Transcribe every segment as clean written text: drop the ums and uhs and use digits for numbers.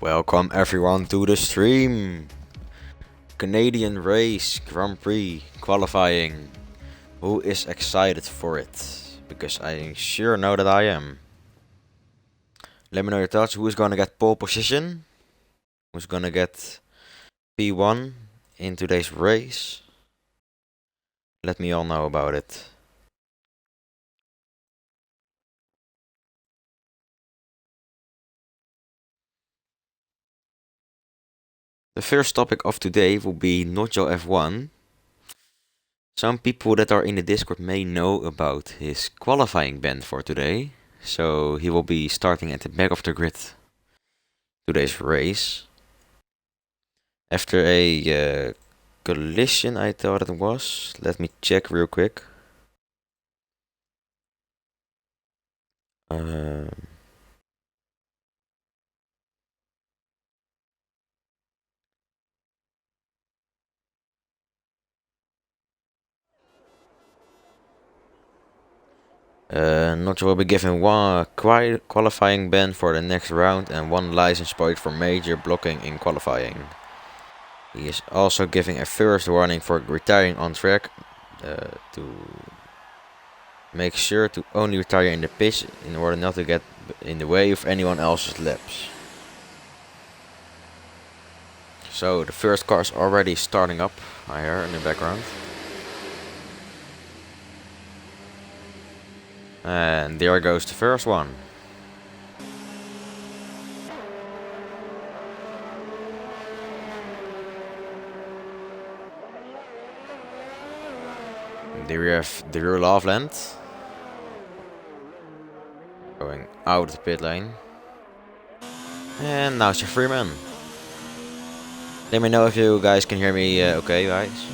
Welcome everyone to the stream. Canadian race Grand Prix qualifying. Who is excited for it? Because I sure know that I am. Let me know your thoughts. Who is gonna get pole position? Who's gonna get P1 in today's race? Let me all know about it. The first topic of today will be Nojo F1. Some people that are in the Discord may know about his qualifying ban for today. So he will be starting at the back of the grid today's race. After a collision, I thought it was. Let me check real quick. Not will be given one qualifying ban for the next round and one license point for major blocking in qualifying. He is also giving a first warning for retiring on track to make sure to only retire in the pitch in order not to get in the way of anyone else's laps. So the first car is already starting up, I hear in the background. And there goes the first one. There we have the rear Loveland going out of the pit lane. And now it's your Freeman. Let me know if you guys can hear me okay, guys.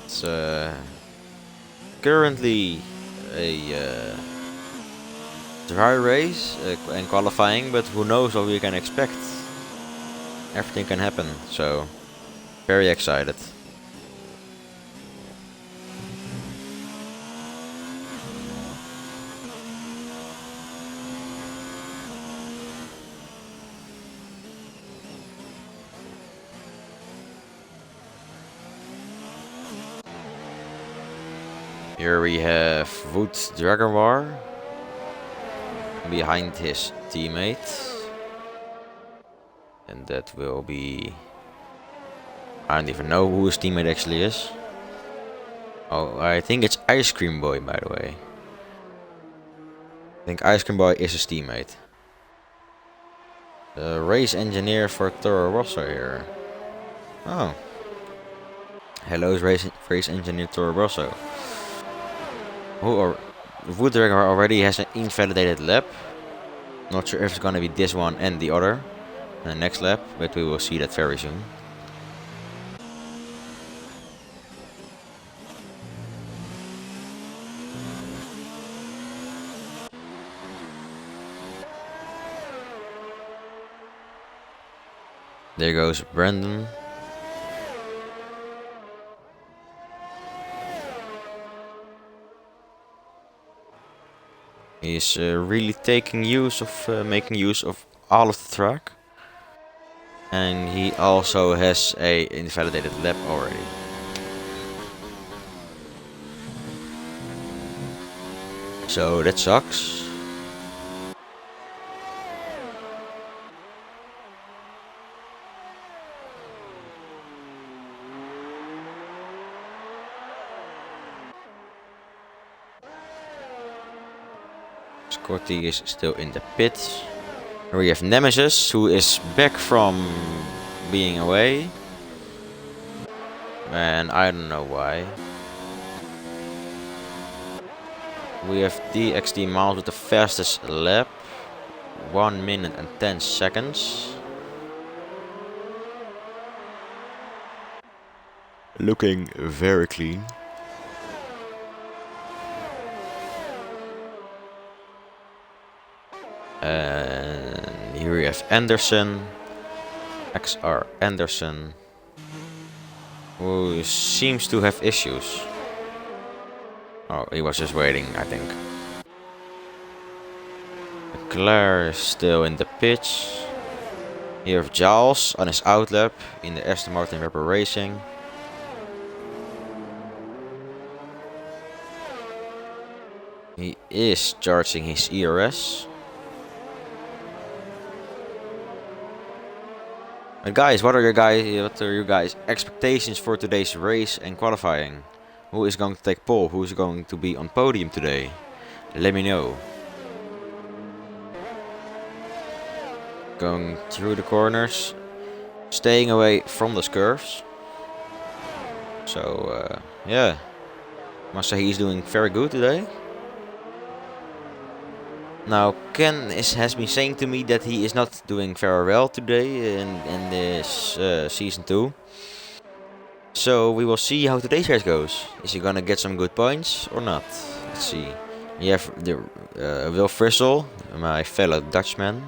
It's currently a dry race and qualifying, but who knows what we can expect. Everything can happen, so very excited. Here we have Wood Dragonwar behind his teammate. And that will be... I don't even know who his teammate actually is. Oh, I think it's Ice Cream Boy, by the way. I think Ice Cream Boy is his teammate. The race engineer for Toro Rosso here. Oh. Hello, race engineer Toro Rosso. Wood Dragonwar already has an invalidated lap. Not sure if it's gonna be this one and the other. The next lap, but we will see that very soon. There goes Brandon. He's really taking use of, making use of all of the track. And he also has a invalidated lap already. So that sucks. Scotty is still in the pits. Here we have Nemesis, who is back from being away. And I don't know why. We have DXD Miles with the fastest lap. 1 minute and 10 seconds. Looking very clean. And here we have Anderson, XR Anderson, who seems to have issues. Oh, he was just waiting, I think. Leclerc is still in the pitch. Here have Giles on his outlap in the Aston Martin Rebel Racing. He is charging his ERS. But guys, what are your guys' expectations for today's race and qualifying? Who is going to take pole? Who is going to be on podium today? Let me know. Going through the corners, staying away from the curves. So yeah, must say he's doing very good today. Now Ken has been saying to me that he is not doing very well today in this season 2. So we will see how today's race goes. Is he gonna get some good points or not? Let's see. We have the Will Frissel, my fellow Dutchman.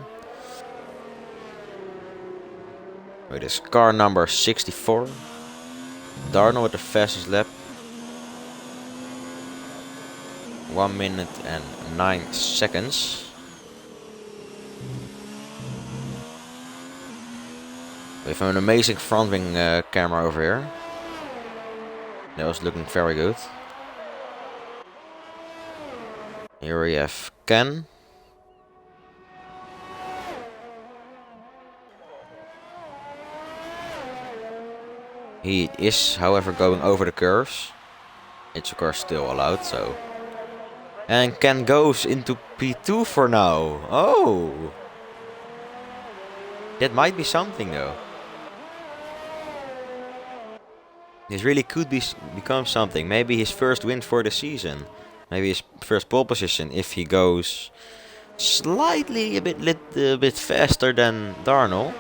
With his car number 64. Darnell with the fastest lap. 1 minute and 9 seconds. We have an amazing front wing camera over here. That was looking very good. Here we have Ken. He is, however, going over the curves. It's of course still allowed, so. And Ken goes into P2 for now. Oh! That might be something though. This really could become something. Maybe his first win for the season. Maybe his first pole position if he goes slightly a bit faster than Darnell.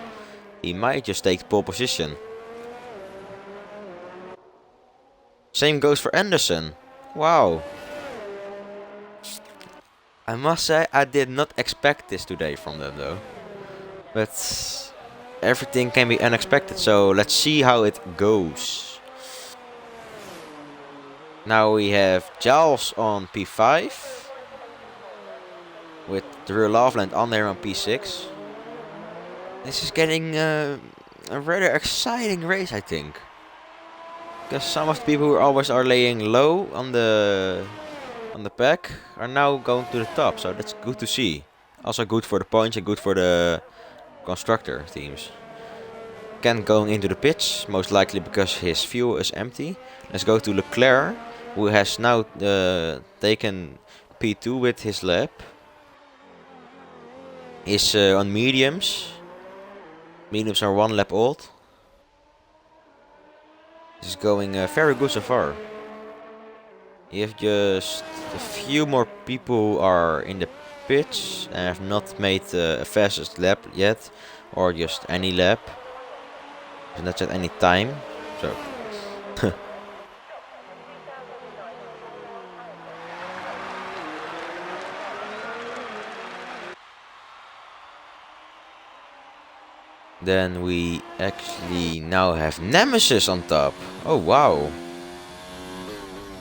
He might just take pole position. Same goes for Anderson. Wow. I must say I did not expect this today from them though. But everything can be unexpected, so let's see how it goes. Now we have Giles on P5. With Drew Loveland on there on P6. This is getting a rather exciting race, I think. Because some of the people who always are laying low on the pack are now going to the top, so that's good to see. Also good for the points and good for the constructor teams. Ken going into the pits, most likely because his fuel is empty. Let's go to Leclerc, who has now taken P2 with his lap. He's on mediums. Mediums are 1 lap old. This is going very good so far. You have just a few more people who are in the pits and have not made a fastest lap yet, or just any lap. So not at any time. So. Then we actually now have Nemesis on top. Oh wow.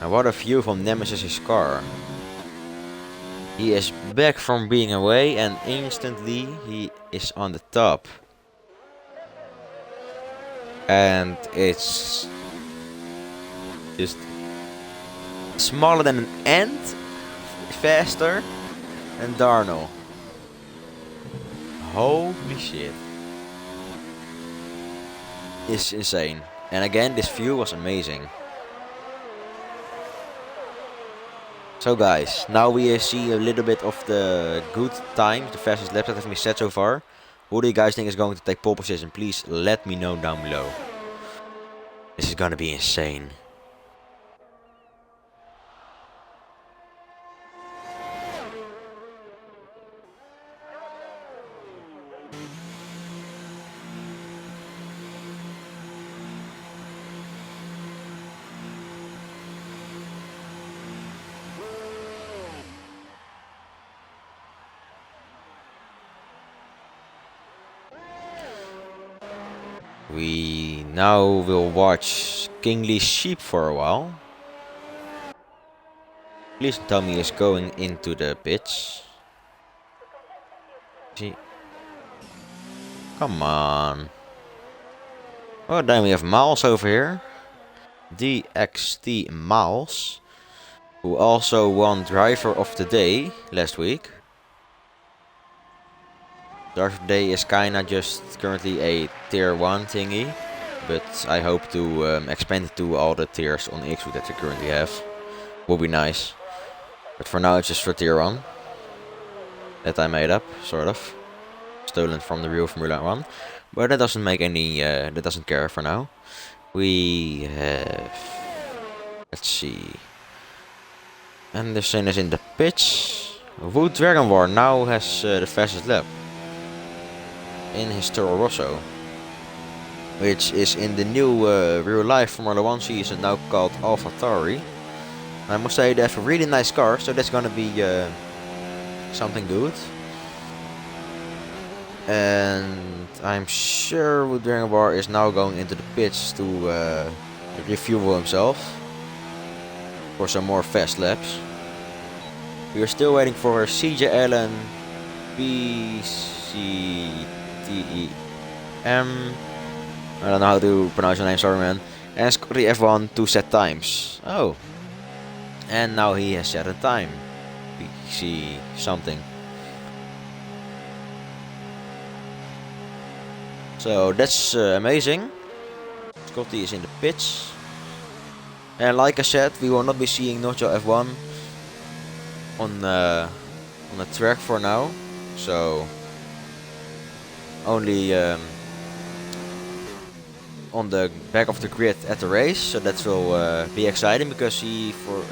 And what a view from Nemesis's car. He is back from being away and instantly he is on the top. And it's just smaller than an ant, faster than Darnell. Holy shit. It's insane. And again, this view was amazing. So guys, now we see a little bit of the good times, the fastest laps that have been set so far. Who do you guys think is going to take pole position? Please let me know down below. This is gonna be insane. We now will watch Kingly Sheep for a while. Please tell me he's going into the pits. See. Come on. Oh, then we have Miles over here. DXT Miles, who also won Driver of the Day last week. Driver of the Day is kinda just currently a tier 1 thingy, but I hope to expand it to all the tiers on XB that we currently have. Would be nice. But for now it's just for tier 1. That I made up, sort of. Stolen from the real Formula 1. But that doesn't make any, that doesn't care for now. We have... Let's see. Anderson is in the pitch. Wood Dragon War now has the fastest lap. In his Toro Rosso. Which is in the new real life Formula 1 season now called AlphaTauri. I must say they have a really nice car, so that's gonna be something good. And I'm sure Wood Dragon War is now going into the pits to refuel himself for some more fast laps. We are still waiting for CJ Allen, BCTEM. I don't know how to pronounce your name, sorry man. And Scotty F1 to set times. Oh. And now he has set a time. BC something. So that's amazing. Scotty is in the pitch. And like I said, we will not be seeing Nocho F1 on the track for now. So only on the back of the grid at the race. So that will be exciting because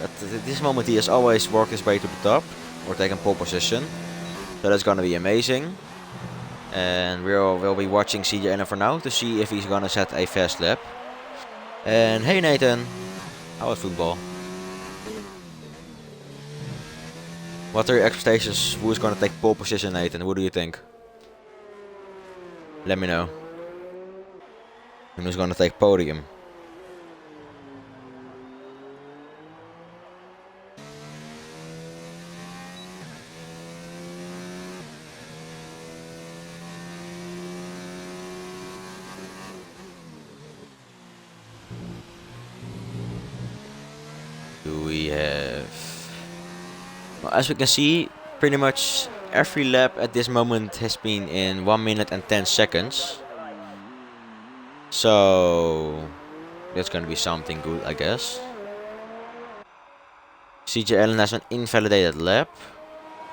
at this moment he has always worked his way to the top or taken pole position. So that's gonna be amazing. And we'll be watching CJ Allen for now to see if he's gonna set a fast lap. And hey Nathan, how was football? What are your expectations? Who is gonna take pole position, Nathan? Who do you think? Let me know. And who's gonna take podium? Do we have... Well, as we can see, pretty much every lap at this moment has been in 1 minute and 10 seconds. So that's gonna be something good, I guess. CJ Allen has an invalidated lap,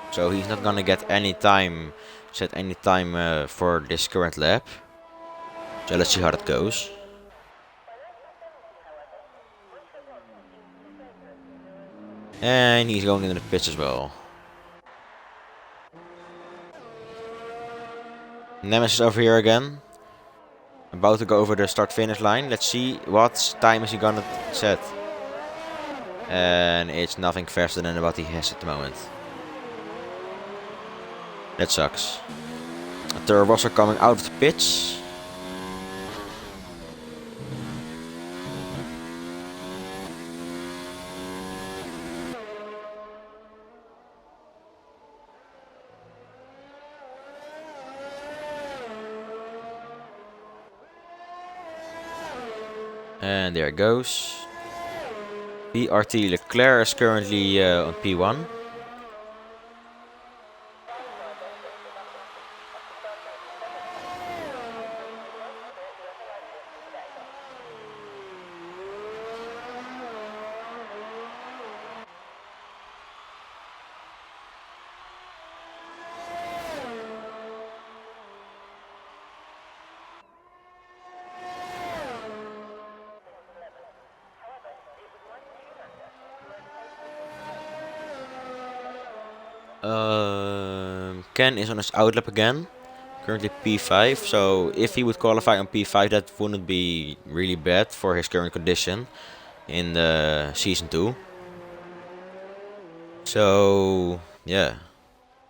so he's not gonna get any time, set any time for this current lap. So let's see how that goes. And he's going into the pits as well. Nemesis over here again. About to go over the start-finish line. Let's see what time is he gonna set. And it's nothing faster than what he has at the moment. That sucks. The turbos are coming out of the pits. And there it goes. BRT Leclerc is currently on P1. Ken is on his outlap again, currently P5, so if he would qualify on P5 that wouldn't be really bad for his current condition in the Season 2. So yeah,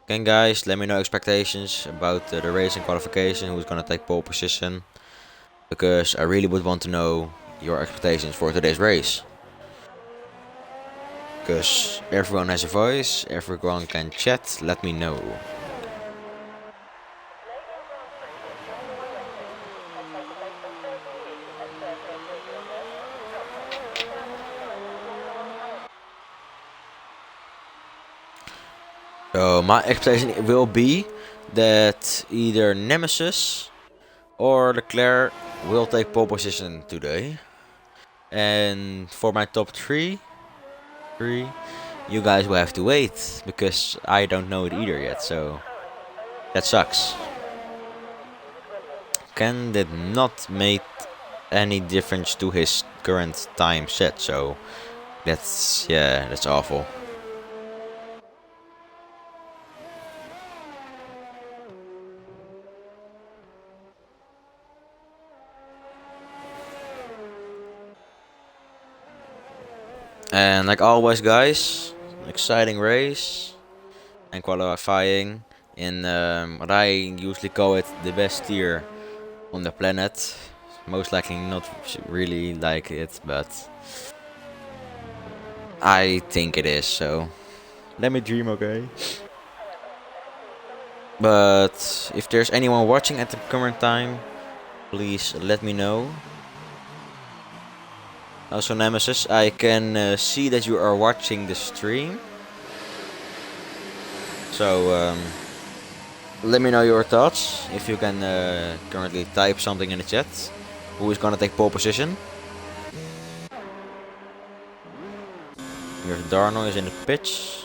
again guys, let me know expectations about the race and qualification, who's gonna take pole position, because I really would want to know your expectations for today's race. Because everyone has a voice, everyone can chat, let me know. So my expectation will be that either Nemesis or Leclerc will take pole position today. And for my top three, you guys will have to wait because I don't know it either yet. So that sucks. Ken did not make any difference to his current time set, so that's awful. And like always, guys, exciting race and qualifying in what I usually call it the best tier on the planet. Most likely not really like it, but I think it is, so let me dream, okay? But if there's anyone watching at the current time, please let me know. Also, Nemesis, I can see that you are watching the stream. So, let me know your thoughts. If you can currently type something in the chat. Who is gonna take pole position? Here's Darno is in the pitch.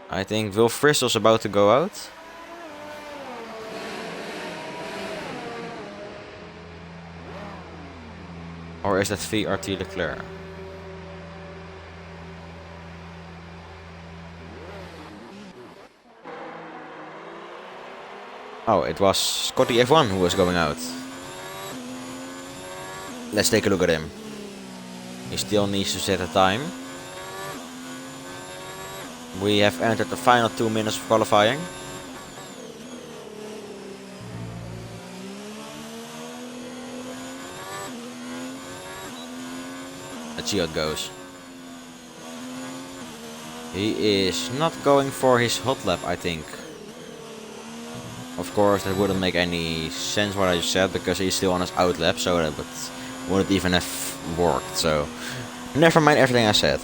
I think Will Fristel's about to go out. Or is that VRT Leclerc? Oh, it was Scotty F1 who was going out. Let's take a look at him. He still needs to set a time. We have entered the final 2 minutes of qualifying. Let's see how it goes. He is not going for his hot lap, I think. Of course, that wouldn't make any sense what I just said, because he's still on his out lap, so that wouldn't even have worked. So, never mind everything I said.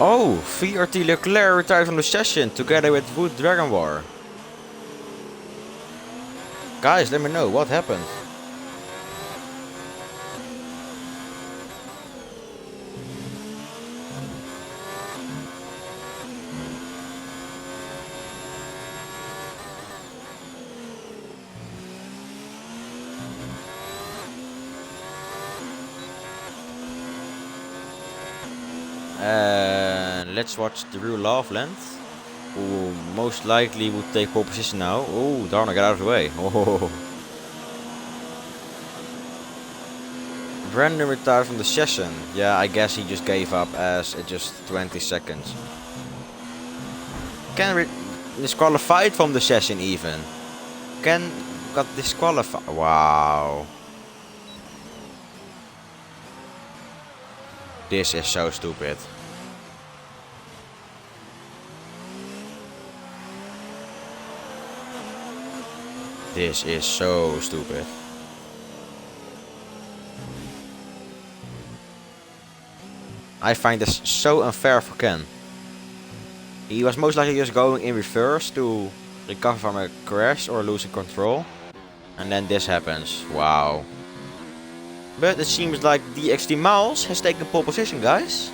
Oh, VRT Leclerc retired from the session together with Wood Dragon War. Guys, let me know what happened. Let's watch Drew Loveland, who most likely would take pole position now. Oh, Darno, get out of the way. Oh. Brandon retired from the session. Yeah, I guess he just gave up as it just 20 seconds. Ken disqualified from the session even. Ken got disqualified. Wow. This is so stupid. This is so stupid. I find this so unfair for Ken. He was most likely just going in reverse to recover from a crash or losing control. And then this happens. Wow. But it seems like DXT Miles has taken pole position, guys.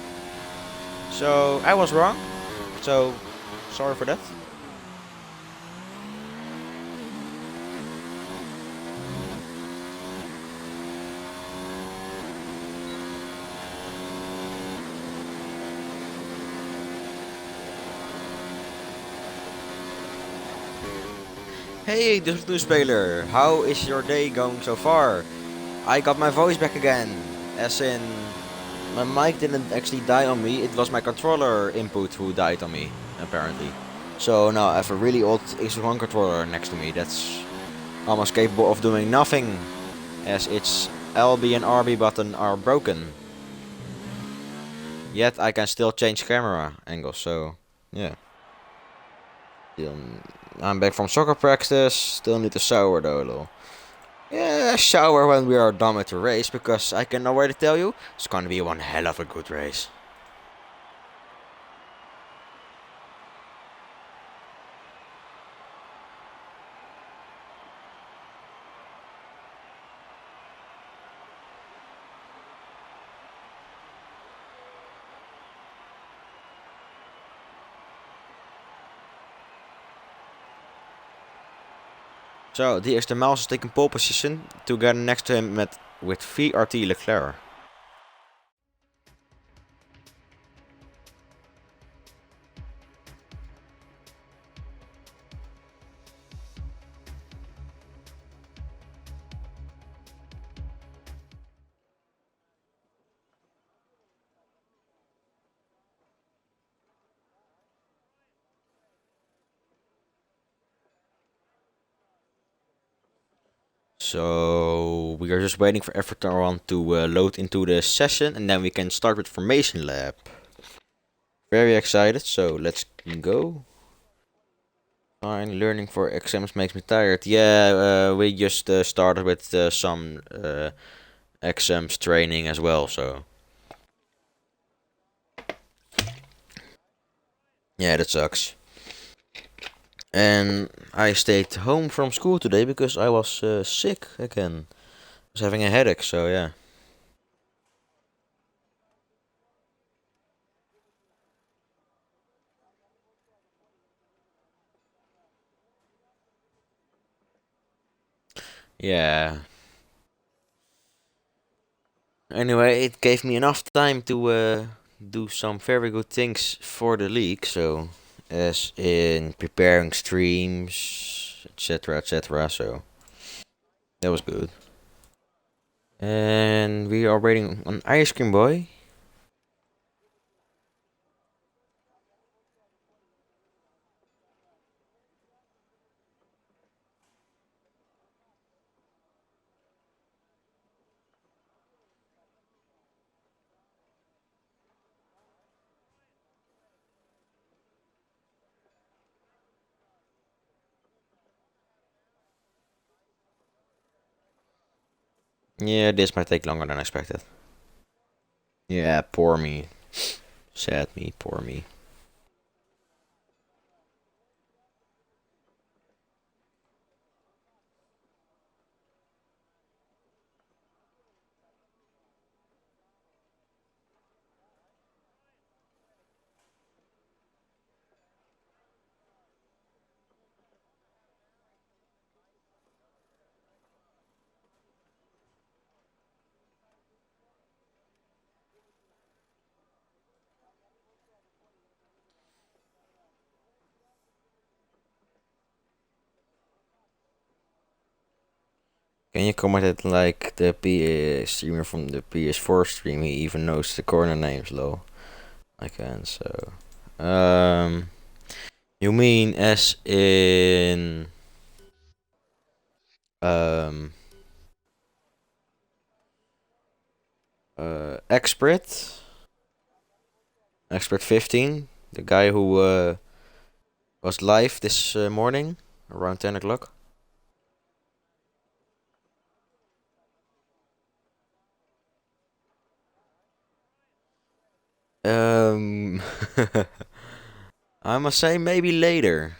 So I was wrong. So sorry for that. Hey, this is Speler. How is your day going so far? I got my voice back again. As in, my mic didn't actually die on me, it was my controller input who died on me. apparently. So now I have a really old XB1 controller next to me that's almost capable of doing nothing, as its LB and RB button are broken. Yet I can still change camera angles, so yeah. Still, I'm back from soccer practice, still need to shower though a little. Yeah, shower when we are done with the race, because I can already tell you, it's gonna be one hell of a good race. So, the eerste Miles is taking pole position, together next to him with VRT Leclerc. So, we are just waiting for everyone to load into the session, and then we can start with Formation Lab. Very excited, so let's go. Fine, learning for exams makes me tired. Yeah, we just started with some exams training as well, so. Yeah, that sucks. And I stayed home from school today because I was sick again. I was having a headache, so yeah. Yeah. Anyway, it gave me enough time to do some very good things for the league, so as in preparing streams, etc., etc. So that was good. And we are waiting on Ice Cream Boy. Yeah, this might take longer than expected. Yeah, poor me. Sad me, poor me. Can you comment it like the streamer from the PS4 stream? He even knows the corner names, lol. I can, so. Um, you mean as in um expert expert 15, the guy who was live this morning around 10 o'clock? Um, I must say maybe later,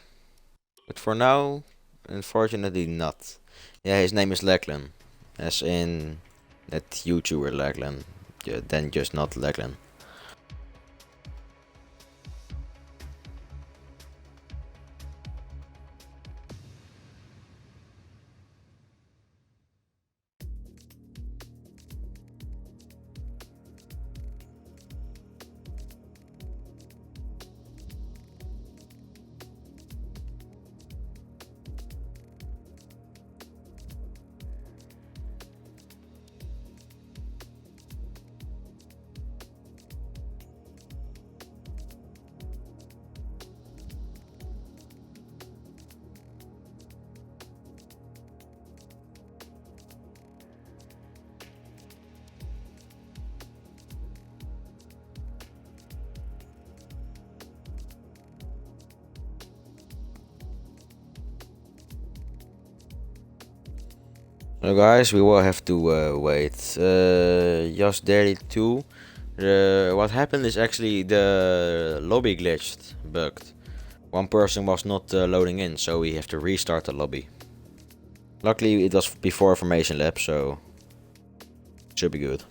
but for now, unfortunately not. Yeah, his name is Lachlan, as in that YouTuber Lachlan, then just not Lachlan. So guys, we will have to wait. Just Daddy 2. What happened is actually the lobby glitched, bugged. One person was not loading in, so we have to restart the lobby. Luckily it was before Formation Lab, so it should be good.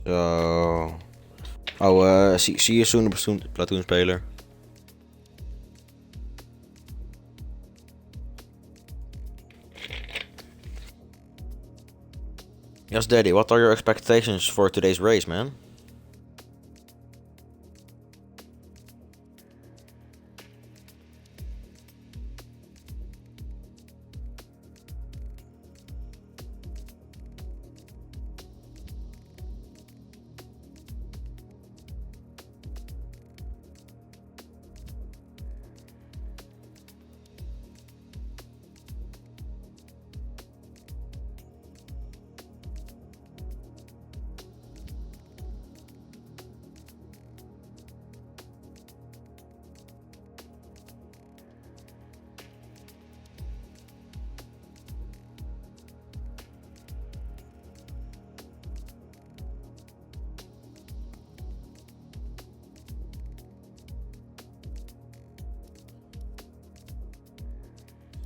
So... Oh, see you soon, platoon speler. Yes, Daddy, what are your expectations for today's race, man?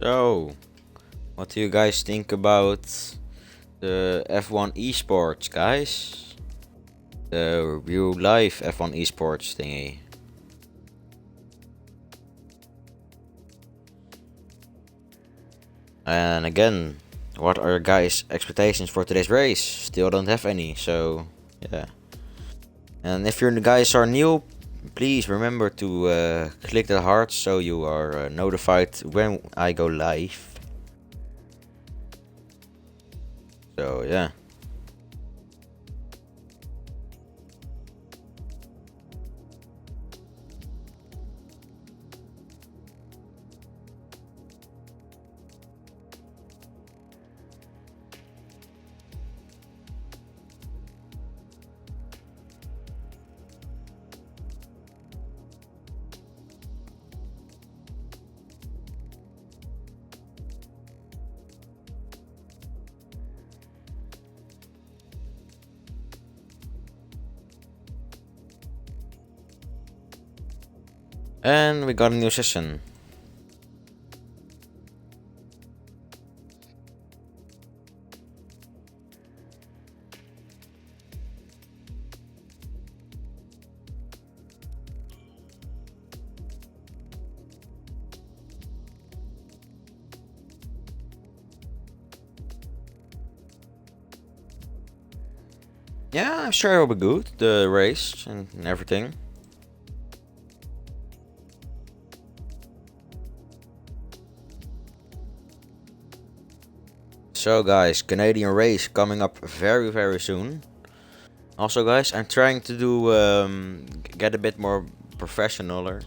So, what do you guys think about the F1 Esports, guys? The real life F1 Esports thingy. And again, what are your guys' expectations for today's race? Still don't have any, so yeah. And if you guys are new, please remember to click the heart so you are notified when I go live. So yeah. And we got a new session. Yeah, I'm sure it'll be good, the race and everything. So guys, Canadian race coming up very soon. Also guys, I'm trying to do get a bit more professional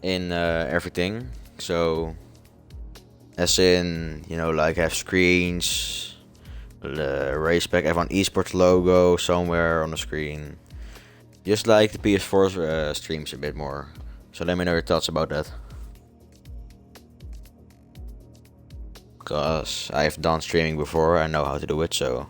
in everything. So as in, you know, like have screens, the race Spec F1 Esports logo somewhere on the screen. Just like the PS4 streams a bit more. So let me know your thoughts about that. Because I've done streaming before, I know how to do it, so...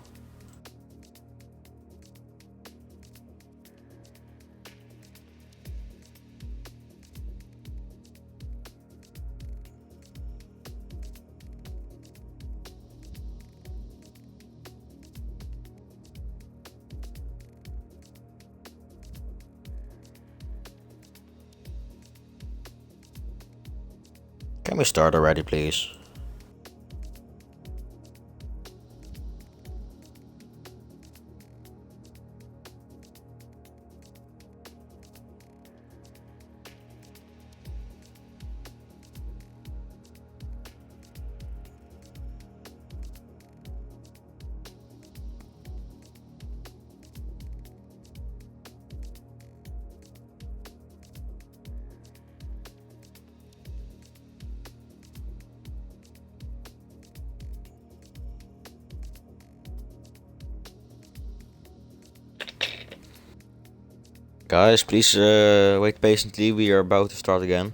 Can we start already, please? Guys, please wait patiently, we are about to start again.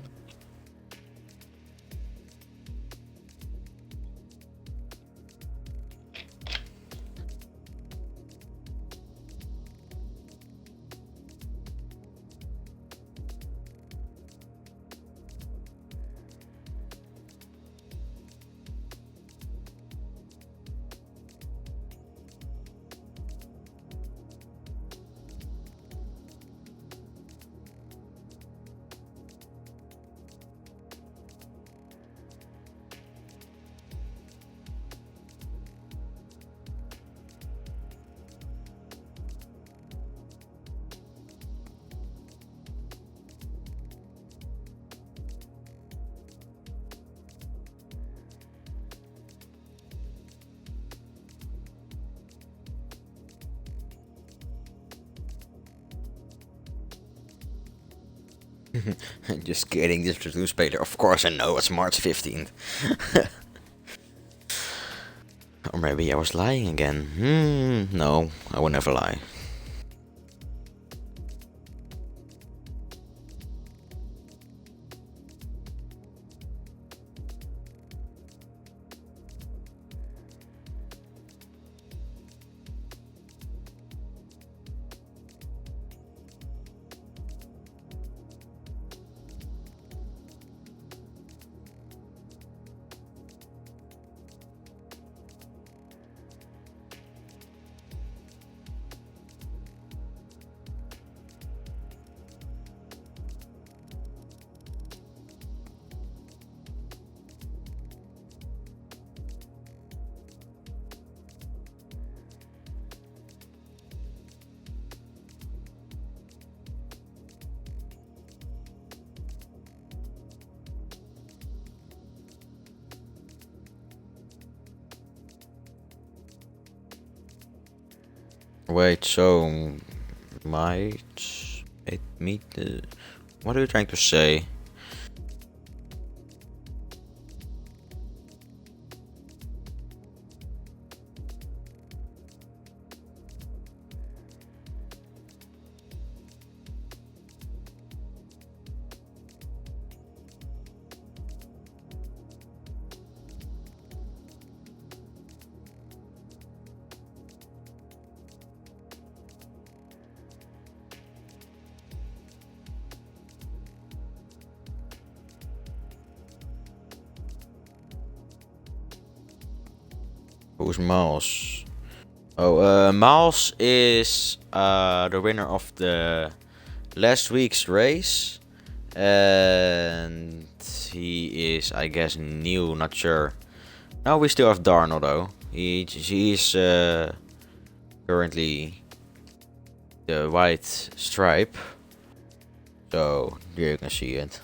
Just kidding, this is Speler. Of course I know it's March 15th. Or maybe I was lying again. No, I would never lie. Wait, so might it meet the... What are you trying to say? Who's Miles? Oh, Miles is the winner of the last week's race, and he is, I guess, new. Not sure. No, we still have Darno though. He's currently the white stripe, so here you can see it.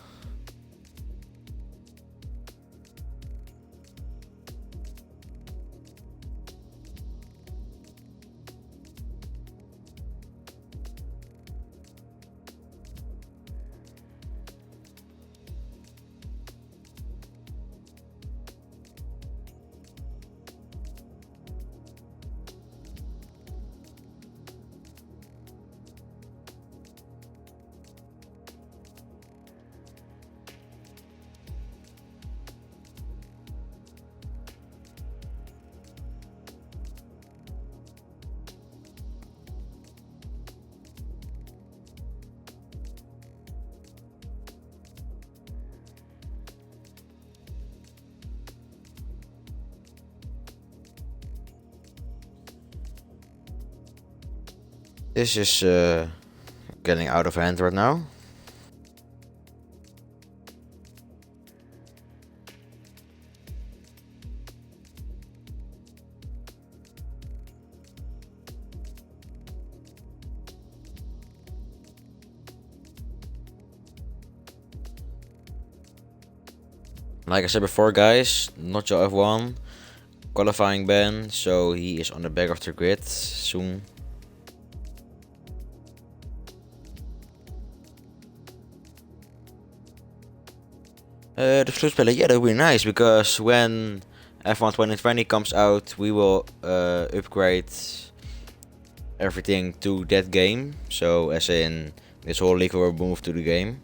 This is getting out of hand right now. Like I said before, guys, not your F1 qualifying ban, so he is on the back of the grid soon. The Flutspeler, yeah, that would be nice, because when F1 2020 comes out, we will upgrade everything to that game. So, as in this whole league will move to the game.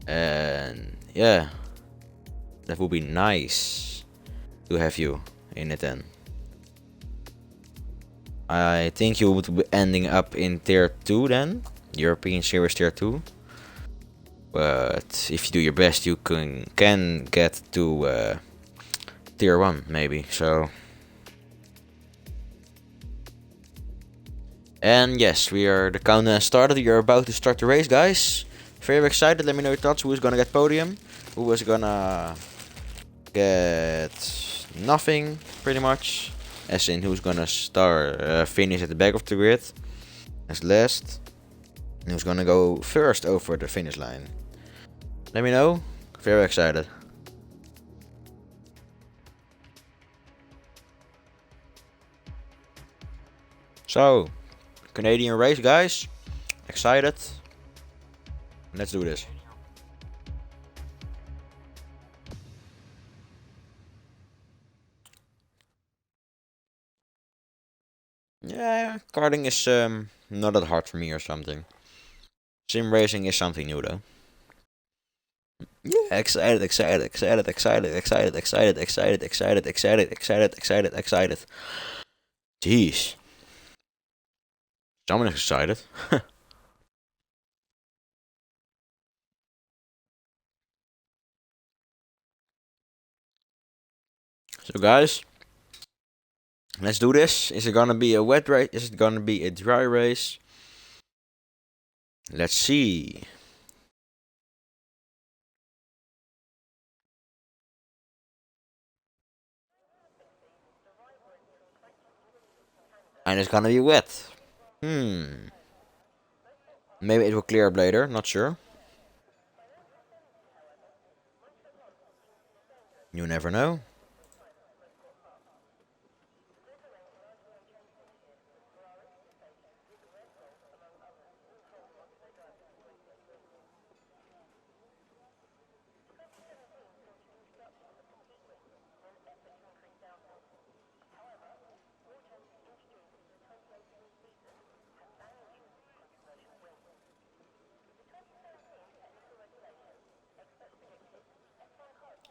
And yeah, that would be nice to have you in it then. I think you would be ending up in tier 2 then, European Series tier 2. But if you do your best, you can get to tier 1 maybe. So, and yes, we are, the countdown started. You're about to start the race, guys. Very excited. Let me know your thoughts. Who is gonna get podium? Who is gonna get nothing, pretty much. As in, who's gonna finish at the back of the grid as last. And who's gonna go first over the finish line. Let me know. Very excited. So, Canadian race, guys. Excited. Let's do this. Yeah, karting is not that hard for me or something. Sim racing is something new though. Yeah, excited. Jeez. Someone is excited. So guys, let's do this. Is it gonna be a wet race? Is it gonna be a dry race? Let's see. And it's gonna be wet. Maybe it will clear up later, not sure. You never know.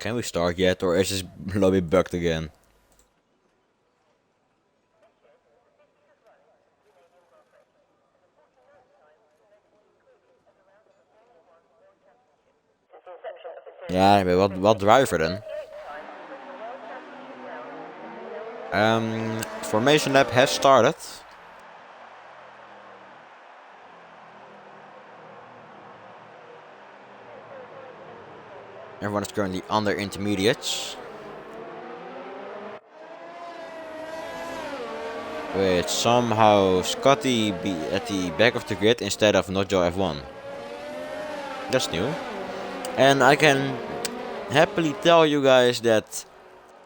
Can we start yet, or is this lobby bugged again? Yeah, but what driver then? Formation lap has started. Everyone is currently under intermediates. With somehow Scotty be at the back of the grid instead of Nojo F1. That's new. And I can happily tell you guys that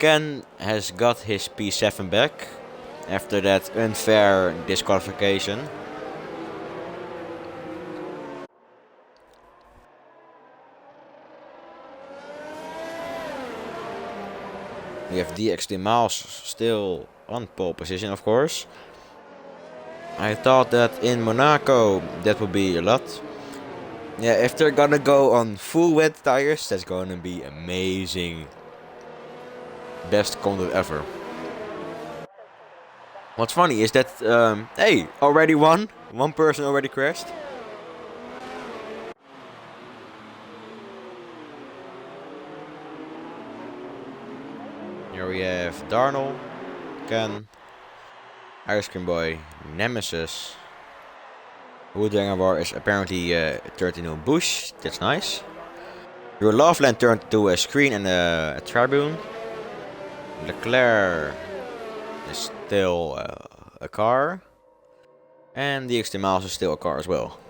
Ken has got his P7 back after that unfair disqualification. We have DXD Miles still on pole position, of course. I thought that in Monaco that would be a lot. Yeah, if they're gonna go on full wet tires, that's gonna be amazing. Best content ever. What's funny is that, hey, already won. One person already crashed. Here we have Darnell, Ken, Ice Cream Boy, Nemesis. Woodhanger is apparently turned into a bush. That's nice. Your Loveland turned to a screen and a tribune. Leclerc is still a car. And the XT Miles is still a car as well.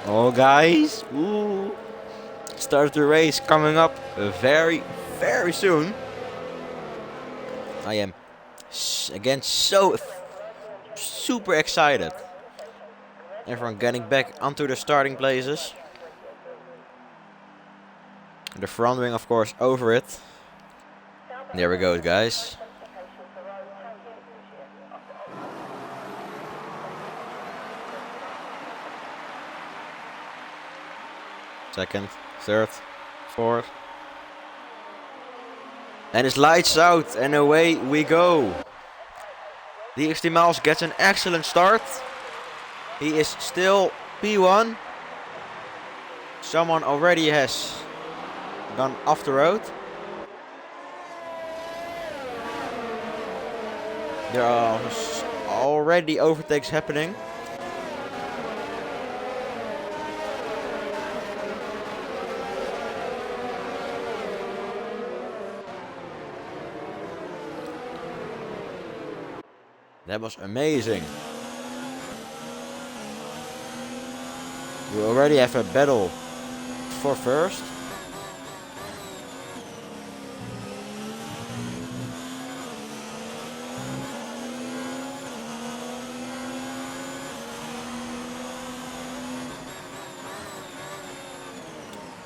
Oh guys, ooh. Start the race coming up very, very soon. I am again so super excited. Everyone getting back onto the starting places. The front wing, of course, over it. There we go, guys. Second, third, fourth. And it's lights out and away we go. The XT Miles gets an excellent start. He is still P1. Someone already has gone off the road. There are already overtakes happening. That was amazing. We already have a battle for first.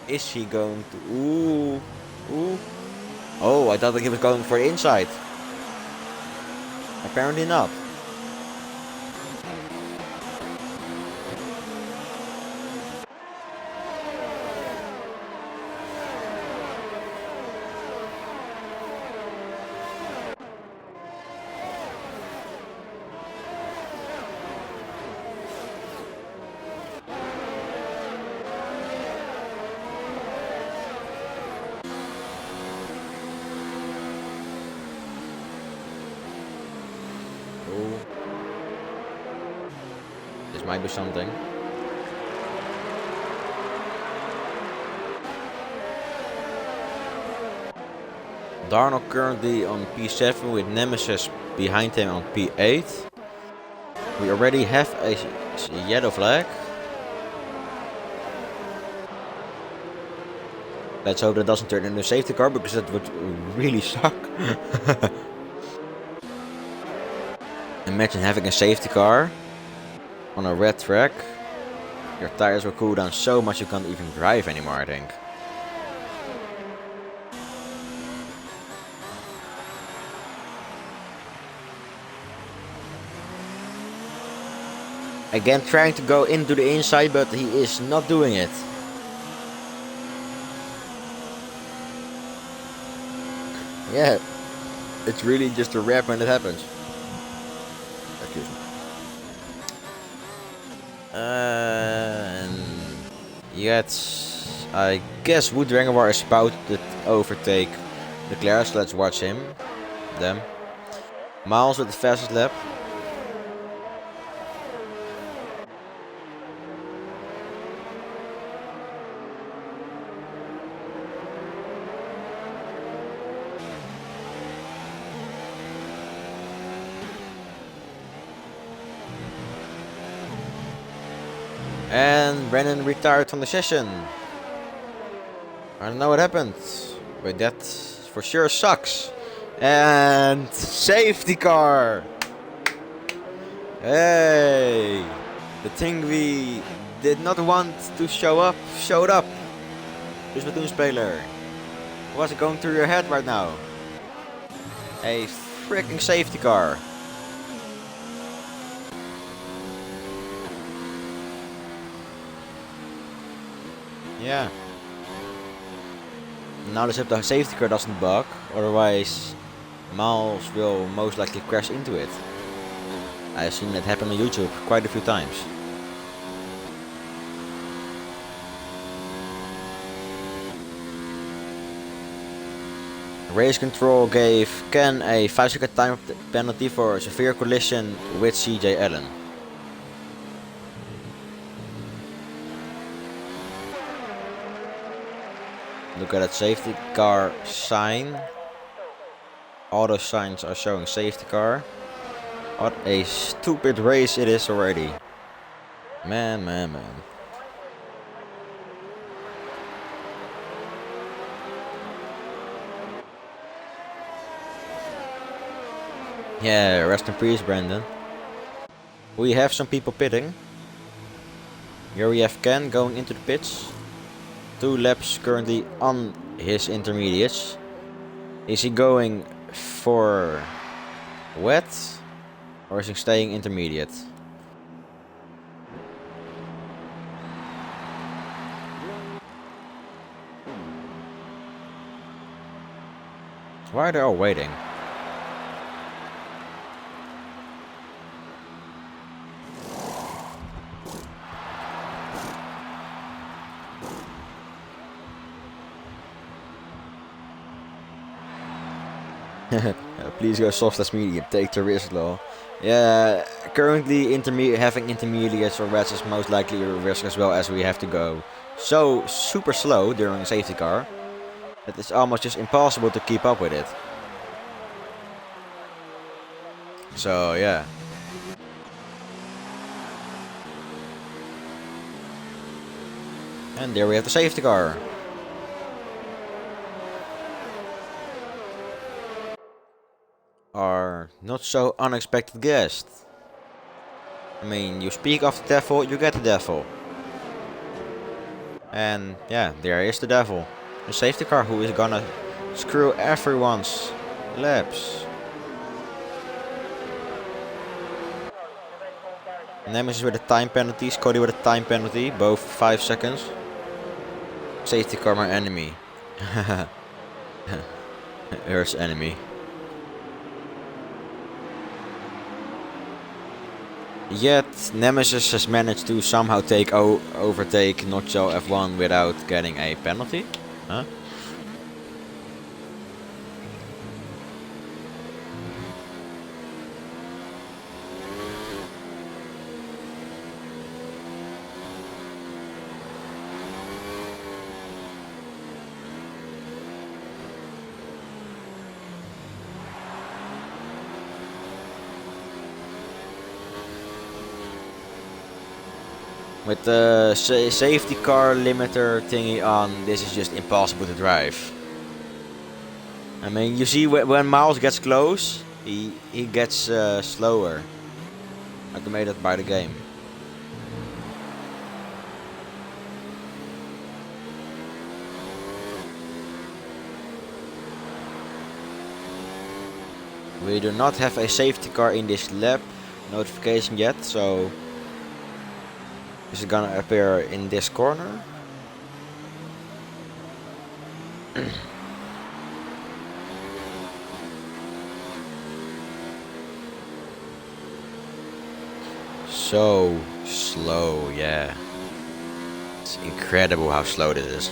Is he going to... Ooh. Oh, I thought he was going for the inside. Apparently not. This might be something. Darnold currently on P7 with Nemesis behind him on P8. We already have a yellow flag. Let's hope that doesn't turn into a safety car because that would really suck. Imagine having a safety car on a red track. Your tires will cool down so much you can't even drive anymore, I think. Again trying to go into the inside, but he is not doing it. Yeah, it's really just a rap when it happens. Excuse me. And yet, I guess Wood Drangawar is about to overtake Leclerc, so let's watch him. Them. Miles with the fastest lap. And Brennan retired from the session. I don't know what happened, but that for sure sucks. And safety car. Hey, the thing we did not want to show up showed up. Dus Platoonspeler, what's going through your head right now? A freaking safety car. Yeah. Now let's hope the safety car doesn't bug, otherwise Miles will most likely crash into it. I've seen that happen on YouTube quite a few times. Race control gave Ken a 5-second time penalty for a severe collision with CJ Allen. Look at that safety car sign. All those signs are showing safety car. What a stupid race it is already. Man. Yeah, rest in peace, Brandon. We have some people pitting. Here we have Ken going into the pits. 2 laps currently on his intermediates. Is he going for wet or is he staying intermediate? Why are they all waiting? Please go soft as medium, take the risk law. Yeah, currently having intermediates or wets is most likely a risk as well, as we have to go so super slow during a safety car that it's almost just impossible to keep up with it. So yeah. And there we have the safety car. Our not so unexpected guest. I mean, you speak of the devil, you get the devil. And yeah, there is the devil. The safety car who is gonna screw everyone's laps. Nemesis with a time penalty, Scotty with a time penalty, both 5 seconds. Safety car my enemy. Earth's enemy. Yet Nemesis has managed to somehow overtake Notcho F1 without getting a penalty. Huh? With the safety car limiter thingy on, this is just impossible to drive. I mean, you see when Miles gets close, he gets slower. Automated by the game. We do not have a safety car in this lap notification yet, so this is gonna appear in this corner. So slow, yeah. It's incredible how slow this is.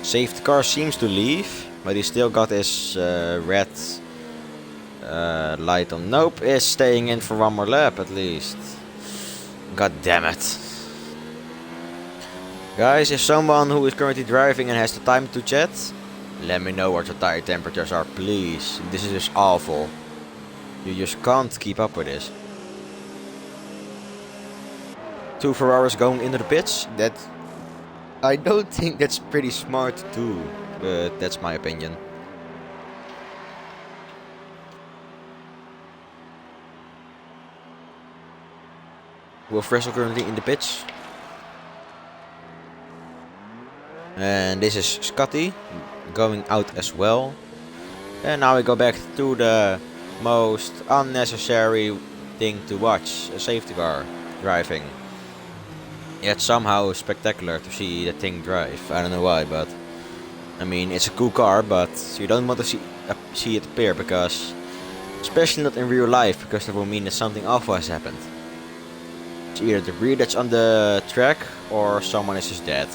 Safety car seems to leave, but he still got his red light on. Nope, is staying in for one more lap at least. God damn it. Guys, if someone who is currently driving and has the time to chat, let me know what your tire temperatures are, please. This is just awful. You just can't keep up with this. 2 Ferraris going into the pits. That I don't think that's pretty smart to do, but that's my opinion. Wolf Russell currently in the pits. And this is Scotty going out as well. And now we go back to the most unnecessary thing to watch, a safety car driving. Yet somehow spectacular to see the thing drive. I don't know why, but I mean, it's a cool car, but you don't want to see it appear, because especially not in real life, because that will mean that something awful has happened. It's either debris that's on the track or someone is just dead.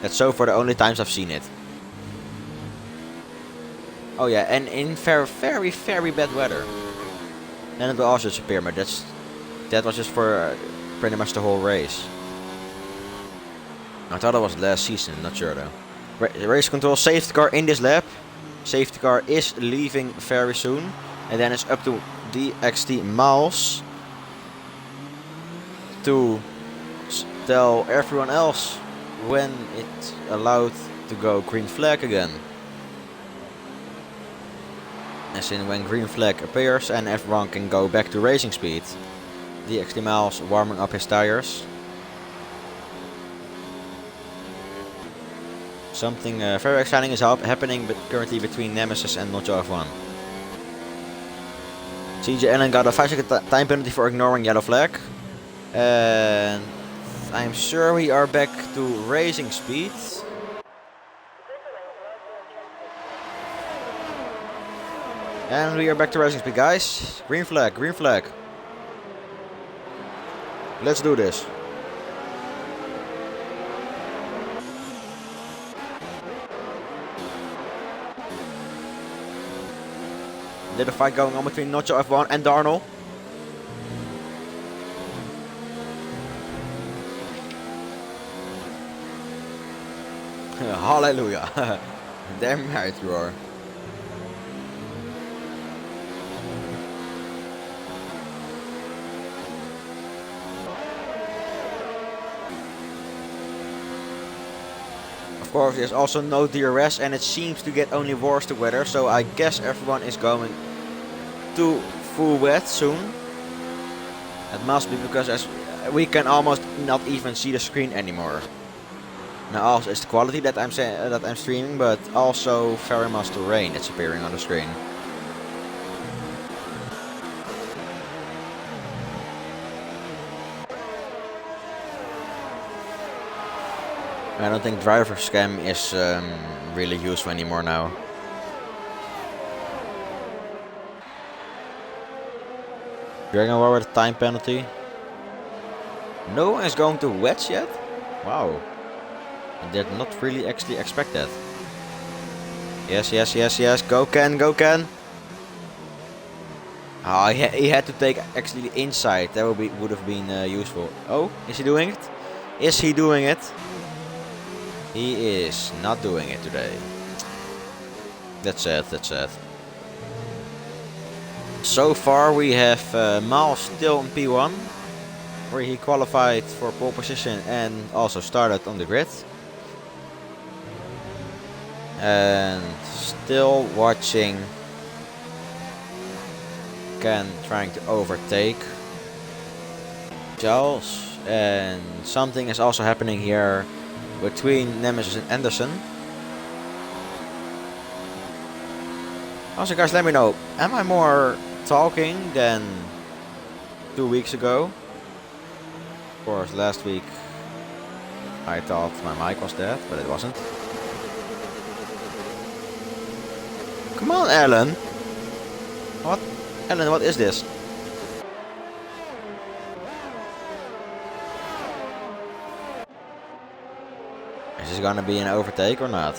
That's so far the only times I've seen it. Oh yeah, and in very, very bad weather. Then it will also disappear, but that was just for pretty much the whole race. I thought it was last season, not sure though. Race control, safety car in this lap. Safety car is leaving very soon. And then it's up to DXT Miles to tell everyone else when it's allowed to go green flag again. As in when green flag appears and everyone can go back to racing speed. DXT Miles warming up his tires. Something very exciting is happening currently between Nemesis and Nocho F1. CJ Allen got a 5-second time penalty for ignoring yellow flag. And I'm sure we are back to racing speed. And we are back to racing speed, guys. Green flag, green flag. Let's do this. Little fight going on between Nocho F1 and Darnell. Hallelujah. Damn right you are. Of course, there's also no DRS and it seems to get only worse the weather, so I guess everyone is going to full wet soon. It must be because as we can almost not even see the screen anymore. Now also it's the quality that I'm streaming, but also very much the rain that's appearing on the screen. I don't think driver scam is really useful anymore now. Dragon War with a time penalty. No one is going to wets yet? Wow. I did not really actually expect that. Yes, yes, yes, yes. Go Ken, go Ken. Oh, he had to take actually the inside. That would have been useful. Oh, is he doing it? Is he doing it? He is not doing it today. That's sad, that's sad. So far we have Miles still in P1, where he qualified for pole position and also started on the grid. And still watching Ken trying to overtake Charles, and something is also happening here between Nemesis and Anderson. Also guys, let me know, am I more talking than 2 weeks ago? Of course, last week I thought my mic was dead, but it wasn't. Come on, Alan. What? Alan, what is this? Is this gonna be an overtake or not?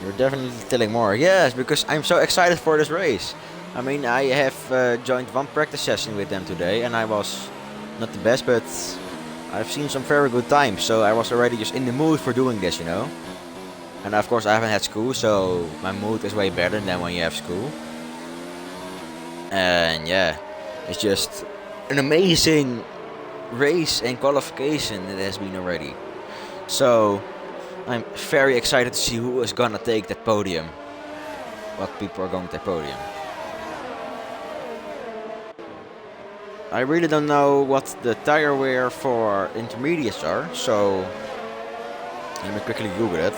You're definitely telling more. Yes, because I'm so excited for this race. I mean, I have joined one practice session with them today, and I was not the best, but I've seen some very good times, so I was already just in the mood for doing this, you know. And of course I haven't had school, so my mood is way better than when you have school. And yeah, it's just an amazing race and qualification that has been already. So I'm very excited to see who is gonna take that podium. What people are going to take podium. I really don't know what the tire wear for intermediates are, so let me quickly Google it.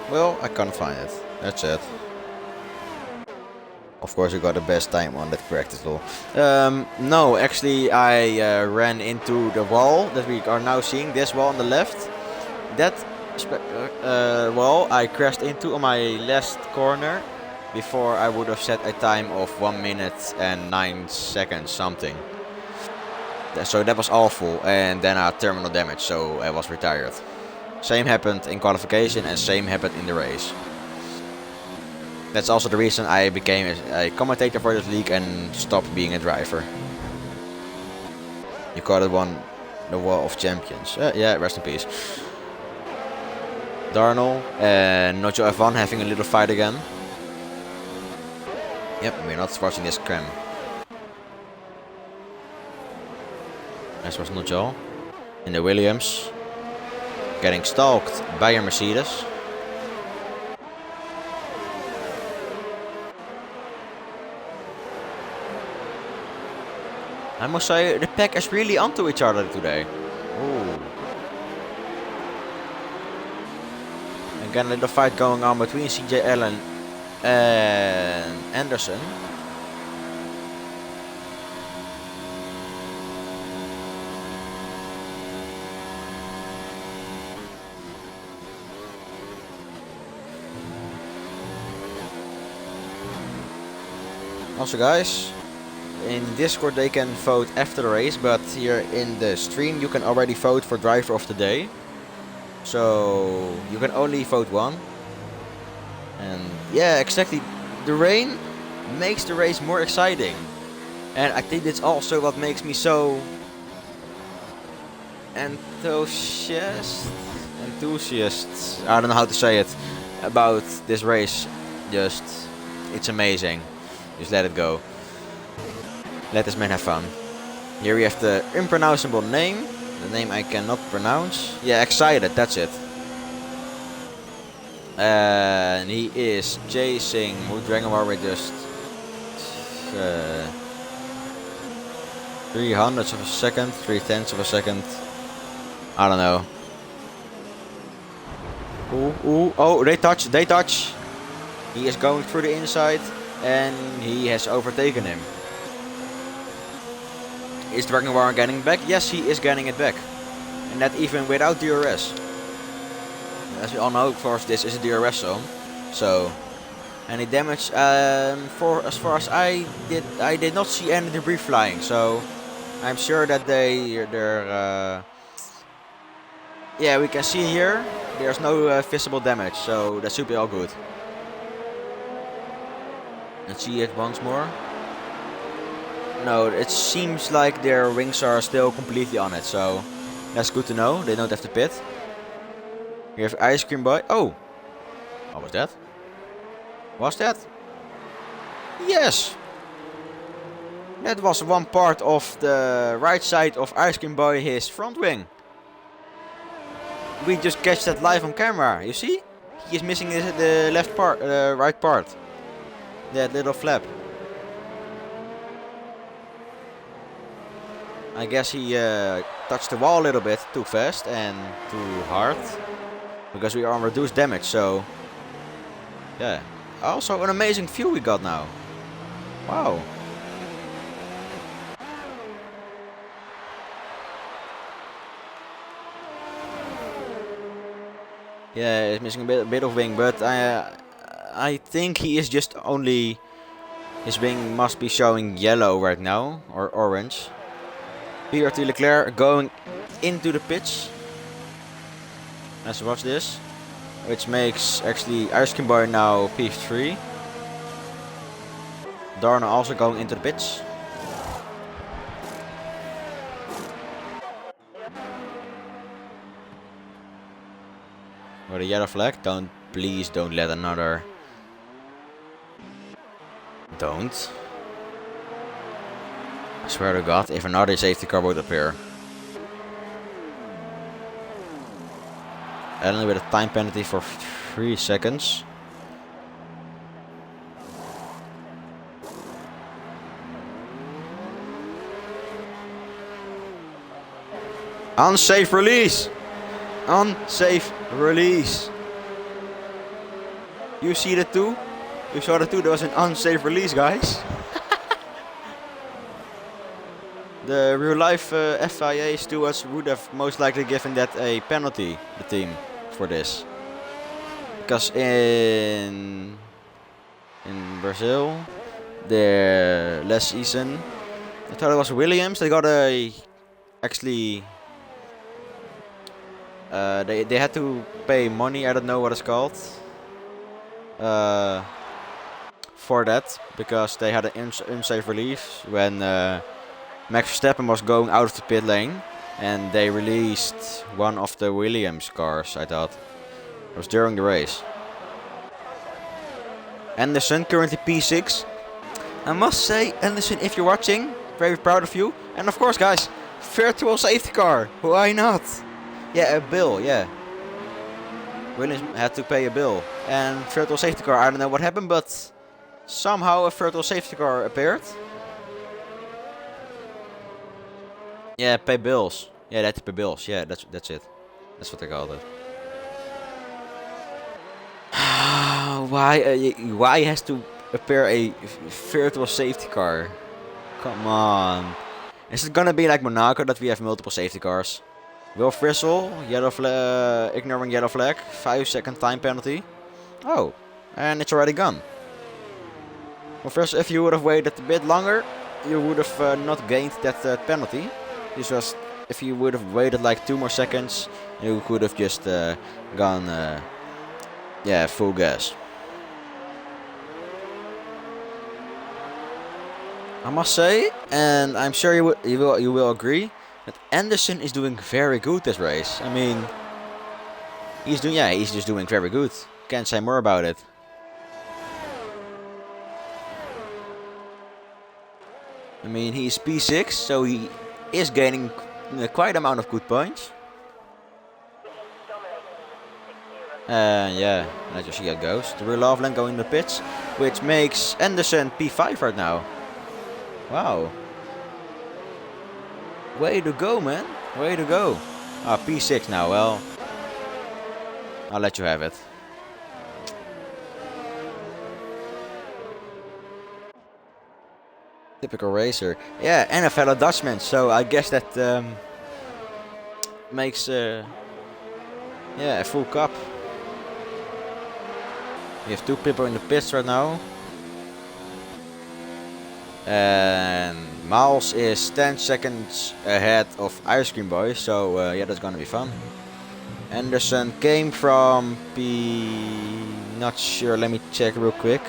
Well, I can't find it. That's it. Of course, I got the best time on that practice law. No, actually, I ran into the wall that we are now seeing. This wall on the left. That wall I crashed into on my last corner before I would have set a time of 1 minute and 9 seconds something. So that was awful, and then I had terminal damage, so I was retired. Same happened in qualification and same happened in the race. That's also the reason I became a commentator for this league and stopped being a driver. You call it the Wall of Champions. Yeah, rest in peace. Darnell and Nojo F1 having a little fight again. Yep, we're not watching this cram. Nice was Nojo in the Williams. Getting stalked by a Mercedes. I must say, the pack is really onto each other today. Ooh. Again, a little fight going on between CJ Allen and Anderson. Also, guys, in Discord they can vote after the race, but here in the stream you can already vote for driver of the day. So you can only vote one. And yeah, exactly. The rain makes the race more exciting. And I think that's also what makes me so enthusiast. I don't know how to say it about this race. Just, it's amazing. Just let it go. Let this man have fun. Here we have the unpronounceable name. The name I cannot pronounce. Yeah, excited, that's it. And he is chasing Dragon War with just 300ths of a second, 3/10ths of a second. I don't know. Ooh, oh, they touch. He is going through the inside and he has overtaken him. Is Dragon War getting back? Yes, he is getting it back. And that even without DRS. As we all know, of course, this is a DRS zone. So, any damage? As far as I did not see any debris flying. So, I'm sure that yeah, we can see here, there's no visible damage. So, that should be all good. Let's see it once more. No, it seems like their wings are still completely on it, so that's good to know. They don't have to pit. We have Ice Cream Boy. Oh! What was that? Was that? Yes! That was one part of the right side of Ice Cream Boy, his front wing. We just catch that live on camera, you see? He is missing the left part, right part. That little flap. I guess he touched the wall a little bit too fast and too hard. Because we are on reduced damage, so... yeah. Also an amazing view we got now. Wow. Yeah, he's missing a bit of wing, but I think he is just only... his wing must be showing yellow right now, or orange. Pierre Leclerc going into the pitch. Let's watch this. Which makes actually Ice Cream Boy now P3. Darna also going into the pitch. With a yellow flag. Please don't let another. Don't. I swear to God, if another safety car would appear. Allen with a time penalty for 3 seconds. Unsafe release! Unsafe release! You see that too? You saw that too? There was an unsafe release, guys. The real life FIA stewards would have most likely given that a penalty, the team, for this. Because in Brazil, the last season, I thought it was Williams, they got a, actually, they had to pay money, I don't know what it's called, for that, because they had an unsafe release when Max Verstappen was going out of the pit lane and they released one of the Williams cars, I thought. It was during the race. Anderson currently P6. I must say, Anderson, if you're watching, very proud of you. And of course, guys, virtual safety car. Why not? Yeah, a bill, yeah. Williams had to pay a bill. And virtual safety car, I don't know what happened, but somehow a virtual safety car appeared. Yeah, pay bills. Yeah, they had to pay bills. Yeah, that's it. That's what they called it. Why has to appear a virtual safety car? Come on. Is it gonna be like Monaco that we have multiple safety cars? Will Frissel, ignoring yellow flag, 5-second time penalty. Oh, and it's already gone. Well, first, if you would have waited a bit longer, you would have not gained that penalty. This was, if you would have waited like 2 more seconds, you could have just gone, yeah, full gas. I must say, and I'm sure you will agree, that Anderson is doing very good this race. I mean, he's just doing very good. Can't say more about it. I mean, he's P6, so he is gaining quite amount of good points. Yeah, let's just see how it goes. The real Loveland going in the pits, which makes Anderson P5 right now. Wow. Way to go, man. Way to go. Ah, P6 now. Well, I'll let you have it. Typical racer. Yeah, and a fellow Dutchman. So I guess that makes yeah, a full cup. We have 2 people in the pits right now. And Miles is 10 seconds ahead of Ice Cream Boy, so yeah, that's gonna be fun. Anderson came from P... not sure, let me check real quick.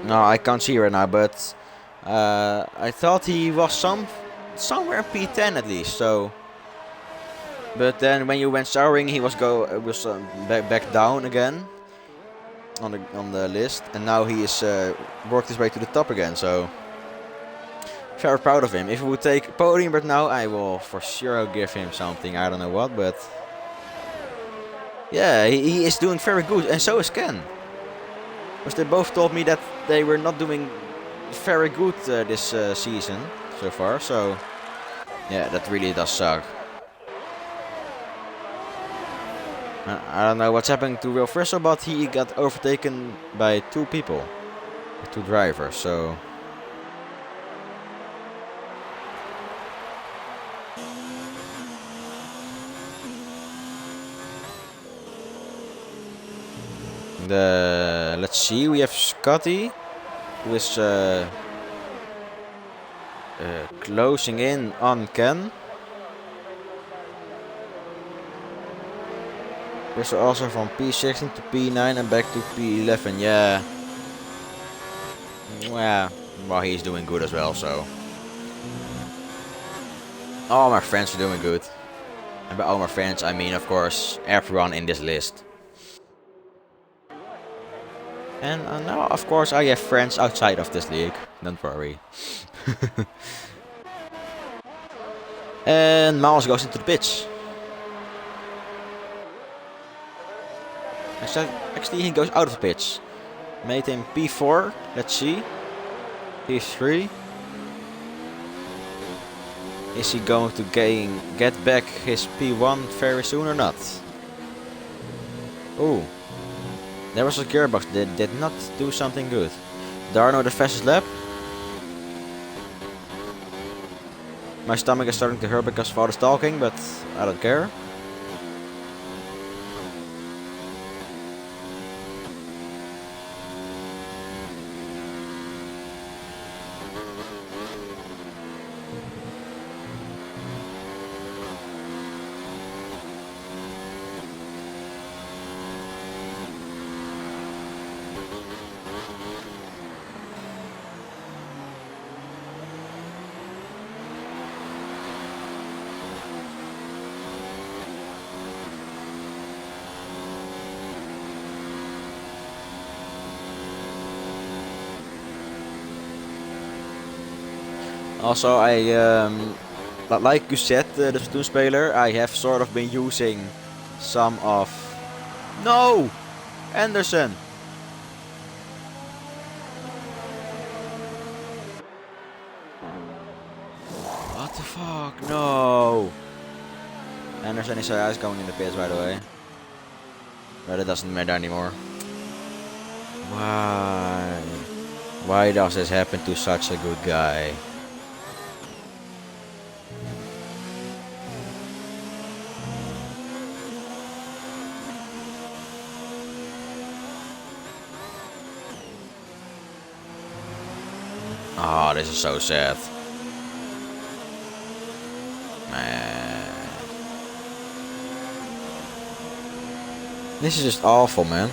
No, I can't see right now, but I thought he was somewhere in P10 at least, so... But then when you went souring, he was back down again on the list, and now he is worked his way to the top again. So very proud of him. If he would take podium right now, I will for sure give him something. I don't know what, but yeah, he is doing very good, and so is Ken. Because they both told me that they were not doing very good this season so far. So yeah, that really does suck. I don't know what's happening to Will Frissel, but he got overtaken by 2 people, 2 drivers, so... Let's see, we have Scotty, who is closing in on Ken. We're also from P16 to P9 and back to P11, yeah. Well, he's doing good as well, so. All my friends are doing good. And by all my friends, I mean, of course, everyone in this list. And now, of course, I have friends outside of this league, don't worry. And Miles goes into the pitch. Actually, he goes out of the pitch. Made him P4. Let's see. P3. Is he going to get back his P1 very soon or not? Oh, there was a gearbox that did not do something good. Darno the fastest lap. My stomach is starting to hurt because of all this talking, but I don't care. Also, like you said, the Splatoon speler, I have sort of been using some of... No! Anderson! What the fuck? No! Anderson is going in the pits, by the way. But it doesn't matter anymore. Why? Why does this happen to such a good guy? Oh, this is so sad. Man. This is just awful, man.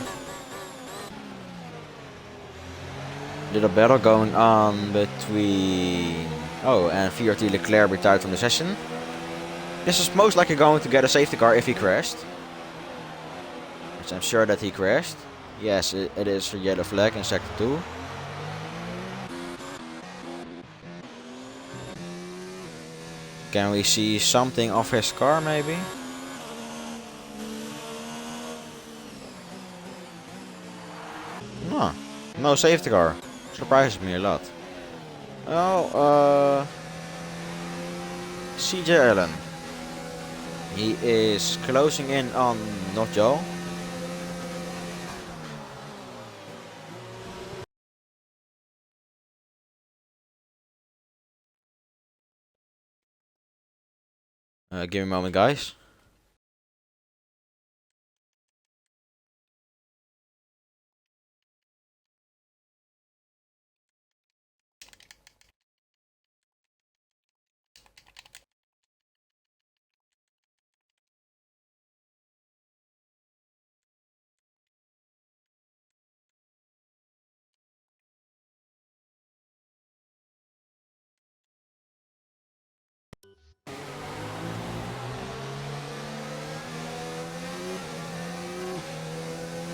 There's a battle going on between... Oh, and VRT Leclerc retired from the session. This is most likely going to get a safety car if he crashed. Which I'm sure that he crashed. Yes, it is a yellow flag in sector 2. Can we see something of his car, maybe? No, no safety car. Surprises me a lot. Oh, CJ Allen. He is closing in on Notjo. Give me a moment, guys.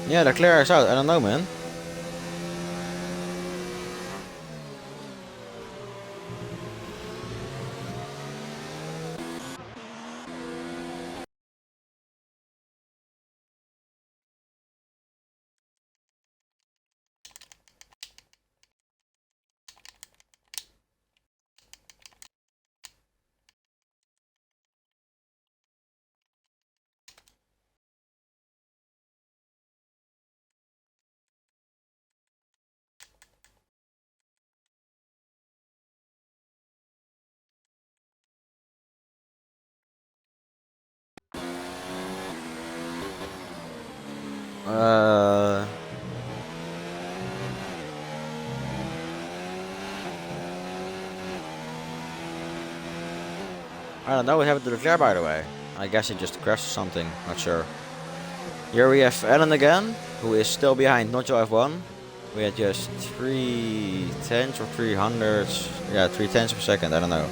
Yeah, the clear is out. I don't know, man. I don't know what happened to the flare, by the way. I guess it just crashed or something, not sure. Here we have Allen again, who is still behind Notjo F1. We had just 3 tenths or 3 hundredths. Yeah, 3 tenths per second, I don't know.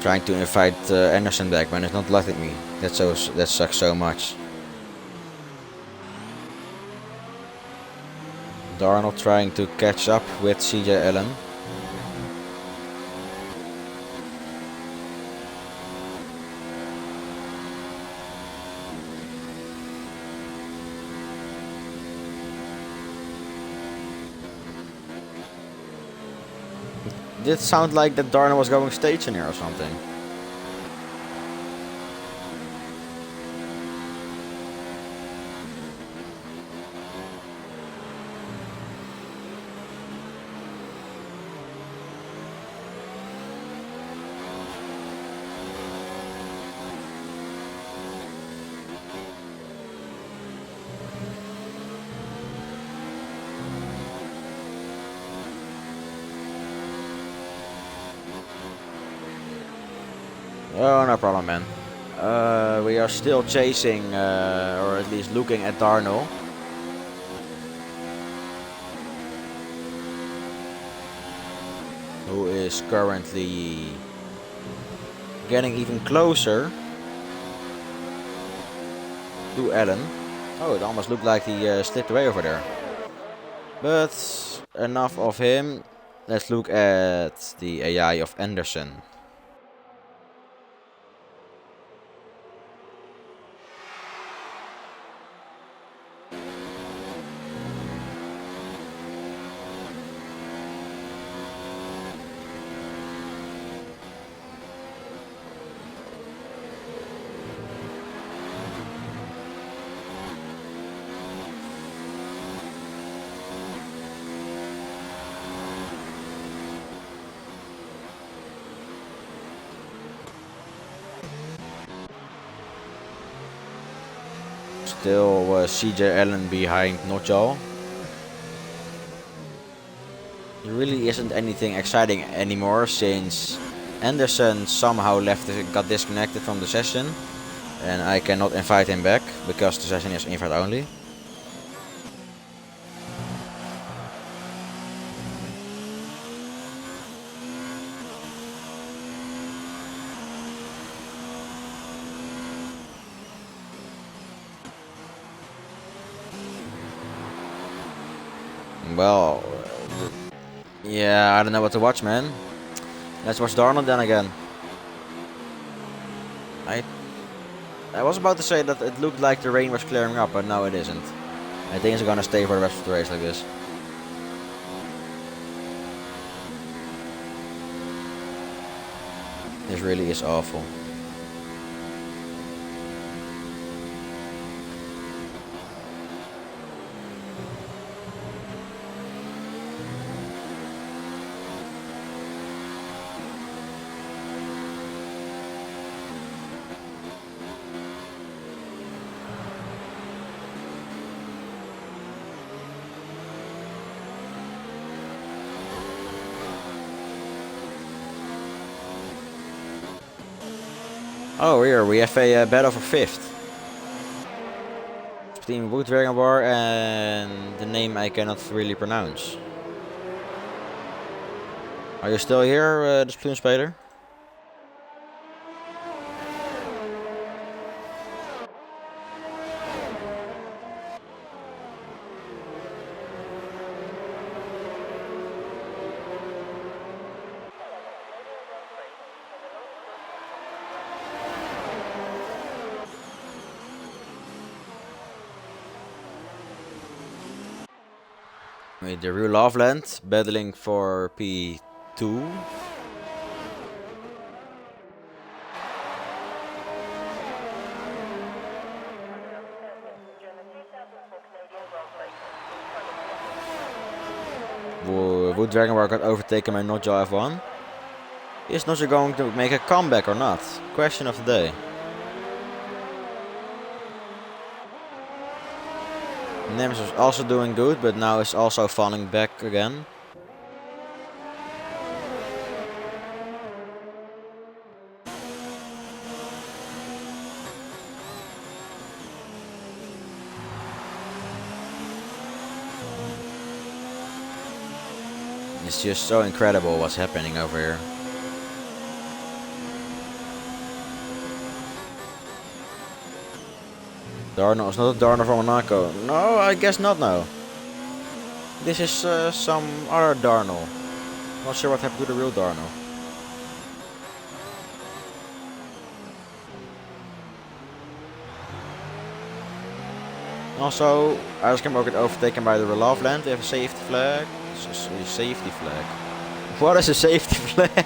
Trying to invite Anderson back, man, it's not letting me. That sucks so much. Darnold trying to catch up with CJ Allen. Did sound like that Darnold was going stationary or something. Oh, no problem, man. We are still chasing, or at least looking at Darnell. Who is currently getting even closer to Allen. Oh, it almost looked like he slipped away over there. But enough of him. Let's look at the AI of Anderson. Still CJ Allen behind Notjal. There really isn't anything exciting anymore since Anderson somehow got disconnected from the session. And I cannot invite him back because the session is invite only. Well, yeah, I don't know what to watch, man. Let's watch Darnold then again. I was about to say that it looked like the rain was clearing up, but no, it isn't. I think it's gonna stay for the rest of the race like this. This really is awful. Oh, here we have a battle for 5th. Between Woodwagenbar and the name I cannot really pronounce. Are you still here, the Sploon Speler? With the real Loveland battling for P2. Wood Dragonbar got overtaken by Notja F1. Is Notja going to make a comeback or not? Question of the day. Nemesis is also doing good, but now is also falling back again. It's just so incredible what's happening over here. Darnell is not a Darnell from Monaco. No, I guess not now. This is some other Darnell. Not sure what happened to the real Darnell. Also, Ijskamp get overtaken by the Loveland. We have a safety flag. Safety flag. What is a safety flag?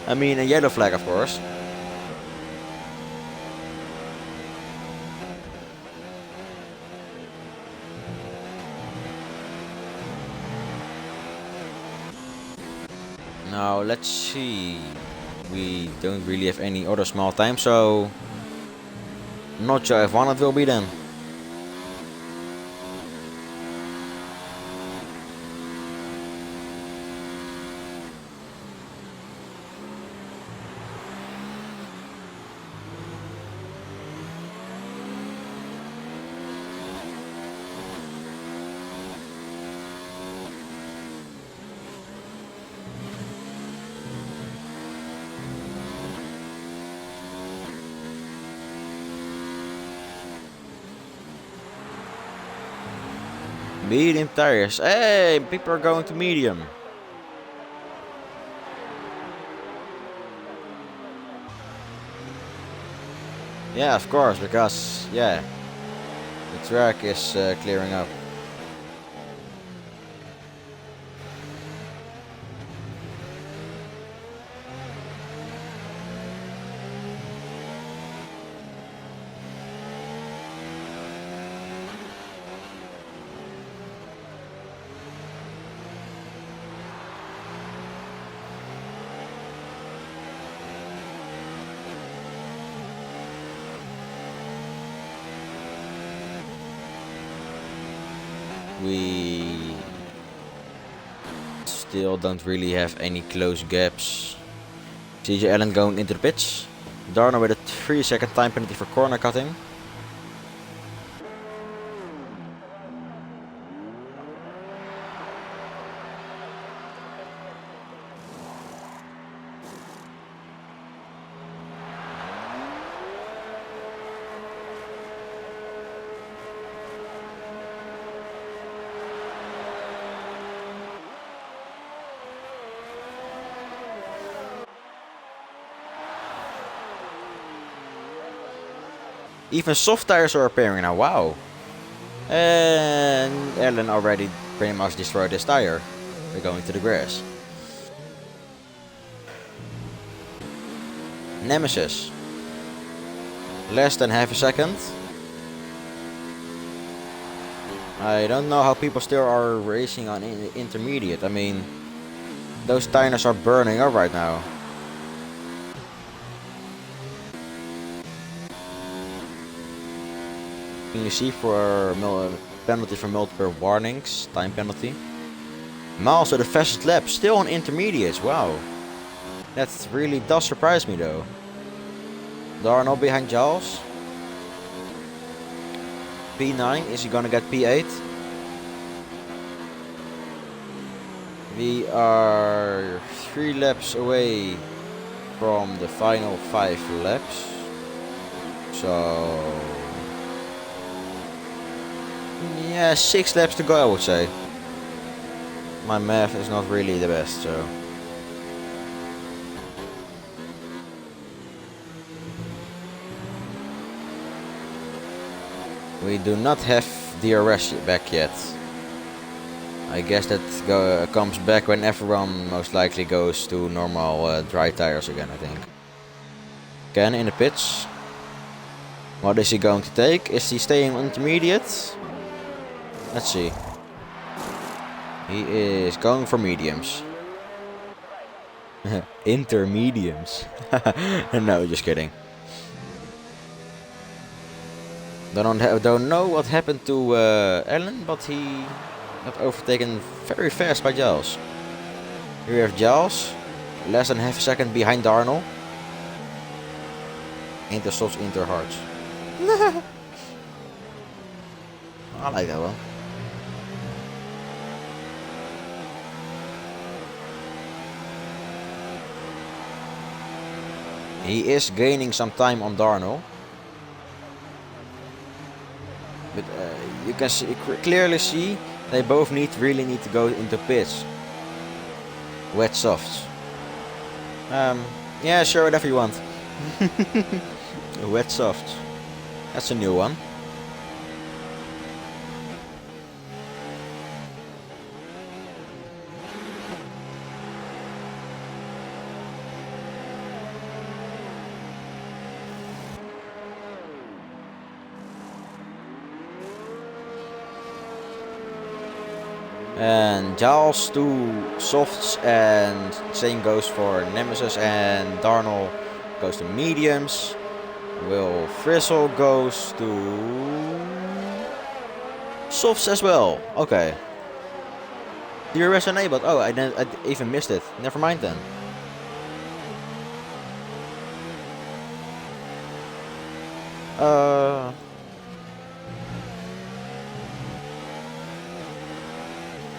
I mean a yellow flag, of course. Now let's see. We don't really have any other small time, so not sure if one it will be then. Medium tires. Hey, people are going to medium. Yeah, of course, because, yeah, the track is clearing up. We still don't really have any close gaps. CJ Allen going into the pits. Darno with a 3-second time penalty for corner cutting. Even soft tires are appearing now, wow. And Allen already pretty much destroyed his tire. We're going to the grass. Nemesis. Less than half a second. I don't know how people still are racing on intermediate. I mean, those tires are burning up right now. You see for penalty for multiple warnings, time penalty. Miles at the fastest lap, still on intermediates, wow. That really does surprise me though. Darno behind Giles. P9, is he gonna get P8? We are 3 laps away from the final 5 laps. So... yeah, 6 laps to go, I would say. My math is not really the best, so... we do not have DRS back yet. I guess that comes back when everyone most likely goes to normal dry tires again, I think. Ken in the pits. What is he going to take? Is he staying intermediate? Let's see. He is going for mediums. Intermediums. No, just kidding. Don't know what happened to Allen, but he got overtaken very fast by Giles. Here we have Giles, less than half a second behind Darno. Inter softs, inter hards. I like that one. He is gaining some time on Darno. But you can clearly see they both really need to go into pits. Wet softs. Yeah, sure, whatever you want. Wet softs. That's a new one. And Giles to softs, and same goes for Nemesis, and Darnold goes to mediums. Will Frizzle goes to softs as well. Okay. DRS enabled. Oh, I even missed it. Never mind then.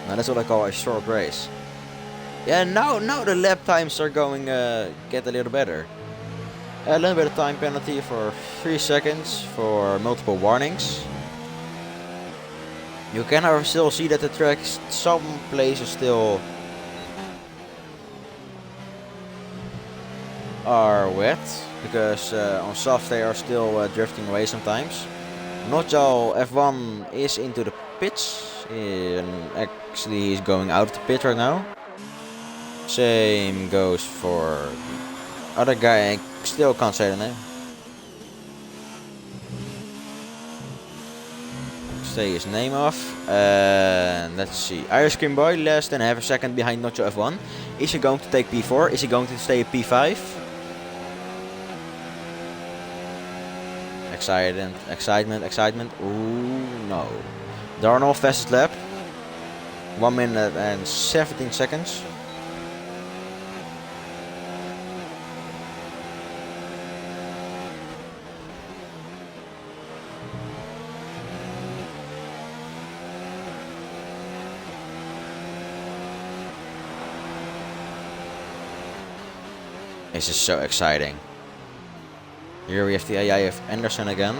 Now that's what I call a short race. Yeah, now the lap times are going get a little better. A little bit of time penalty for 3 seconds for multiple warnings. You can however still see that the tracks, some places still are wet, because on soft they are still drifting away sometimes. Not all F1 is into the pits, and actually he's going out of the pit right now. Same goes for the other guy, I still can't say the name. Say his name off. Let's see. Ice Cream Boy, less than half a second behind Nacho F1. Is he going to take P4? Is he going to stay at P5? Excitement. Ooh, no. Darnell, fastest lap. 1 minute and 17 seconds. This is so exciting. Here we have the AI of Anderson again.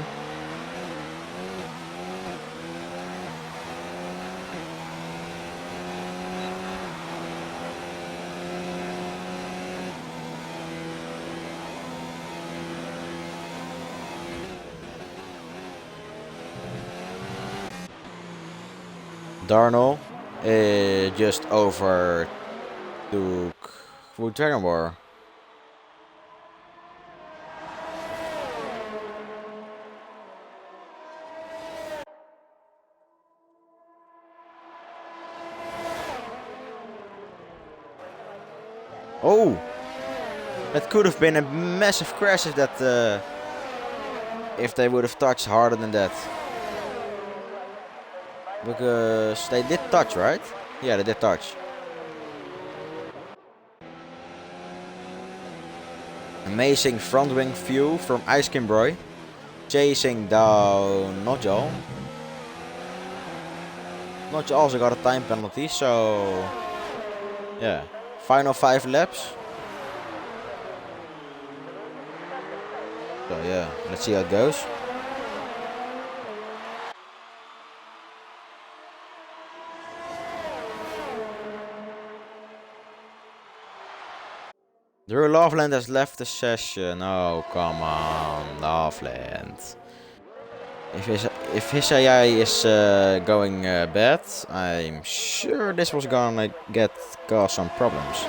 Darnell just overtook Dragon War. Oh, that could have been a massive crash if they would have touched harder than that. Because they did touch, right? Yeah, they did touch. Amazing front wing view from Ice Cream Boy, chasing down Nodjal. Nodjal also got a time penalty, so yeah. Final 5 laps. So yeah, let's see how it goes. Drew Loveland has left the session. Oh, come on, Loveland. If his AI is going bad, I'm sure this was gonna cause some problems.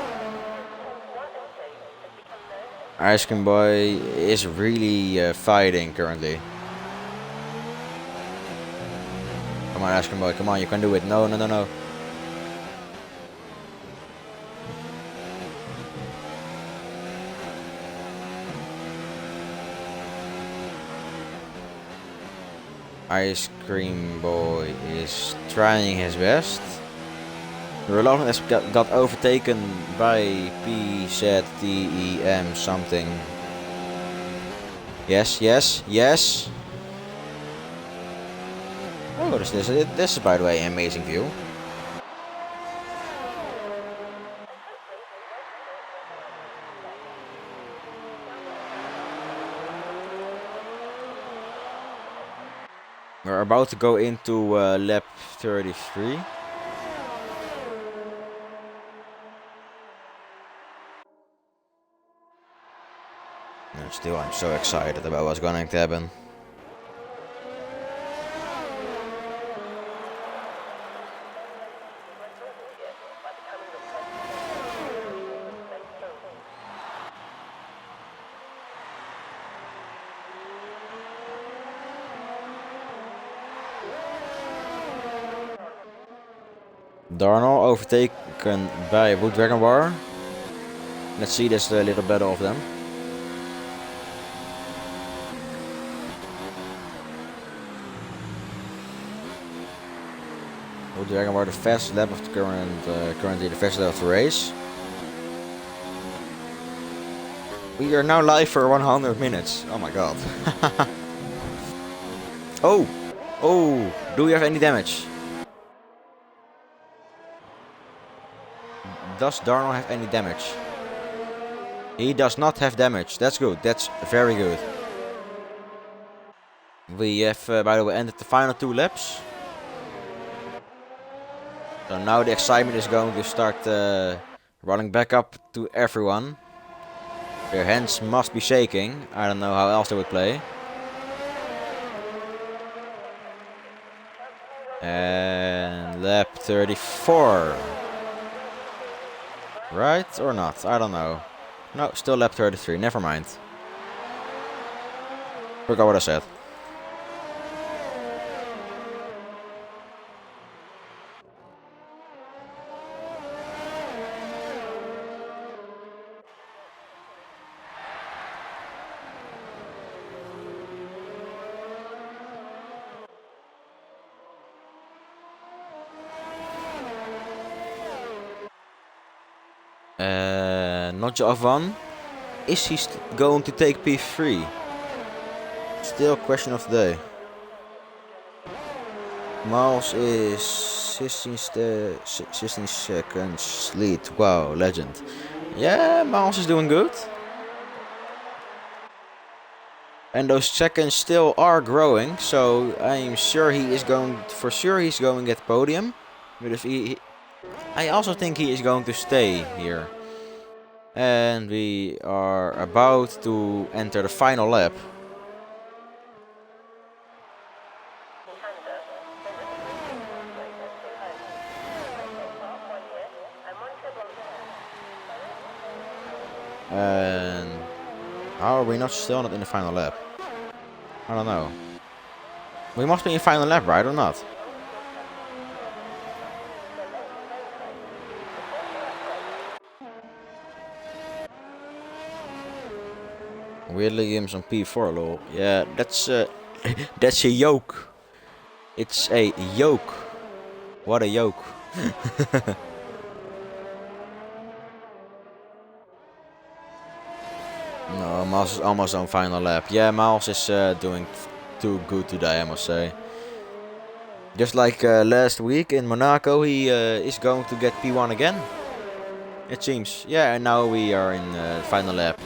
Ice Cream Boy is really fighting currently. Come on, Ice Cream Boy, come on, you can do it. No. Ice Cream Boy is trying his best. Roland has got overtaken by PZTEM something. Yes. Oh, this is by the way an amazing view. We're about to go into lap 33. And still, I'm so excited about what's going to happen. Darnell overtaken by Wood Dragon War. Let's see this little battle of them. Wood Dragon War, the fastest lap of the currently the fastest lap of the race. We are now live for 100 minutes. Oh my god. Oh, do we have any damage? Does Darnell have any damage? He does not have damage. That's good. That's very good. We have, by the way, ended the final 2 laps. So now the excitement is going to start running back up to everyone. Their hands must be shaking. I don't know how else they would play. And lap 34. Right or not? I don't know. No, still lap 33. Never mind. Forgot what I said. Notch of one. Is he going to take P3? Still question of the day. Miles is 16 seconds lead. Wow, legend. Yeah, Miles is doing good. And those seconds still are growing, so I'm sure he is going. For sure, he's going to get podium. But if I also think he is going to stay here. And we are about to enter the final lap. And how are we still not in the final lap? I don't know. We must be in final lap, right, or not? Williams on P4, lol. Yeah, that's that's a yoke. It's a yoke. What a yoke. No, Miles is almost on final lap. Yeah, Miles is doing too good today, I must say. Just like last week in Monaco, he is going to get P1 again. It seems. Yeah, and now we are in final lap.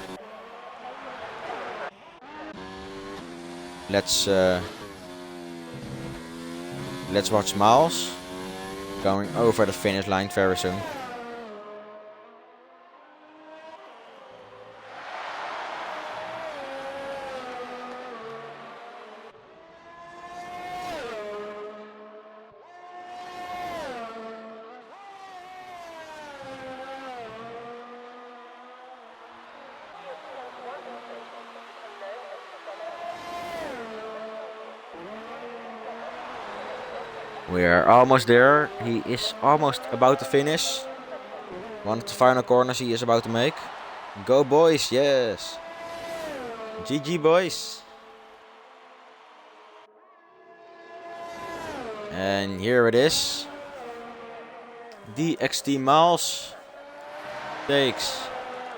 Let's watch Miles going over the finish line very soon. We are almost there. He is almost about to finish. One of the final corners he is about to make. Go boys, yes. GG boys. And here it is. DXT Miles takes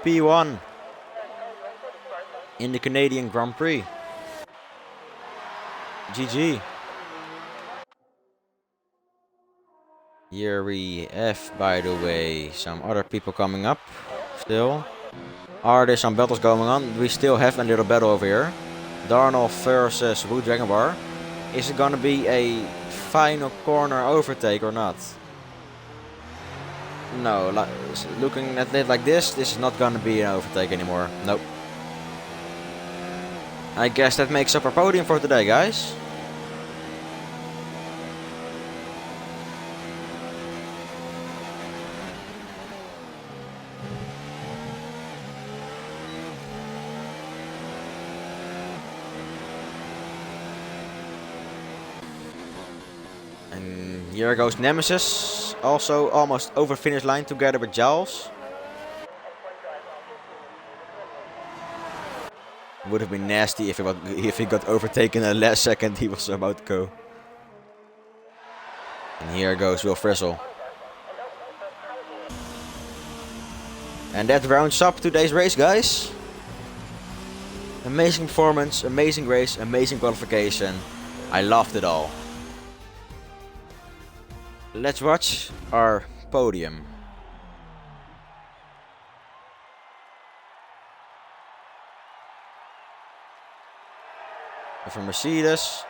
P1 in the Canadian Grand Prix. GG. Here we have, by the way, some other people coming up still. Are there some battles going on? We still have a little battle over here. Darnell versus Wu Dragon Bar. Is it gonna be a final corner overtake or not? No, looking at it like this is not gonna be an overtake anymore. Nope. I guess that makes up our podium for today, guys. And here goes Nemesis, also almost over finish line together with Giles. Would have been nasty if he got overtaken in the last second he was about to go. And here goes Will Frizzle. And that rounds up today's race, guys. Amazing performance, amazing race, amazing qualification. I loved it all. Let's watch our podium. For Mercedes,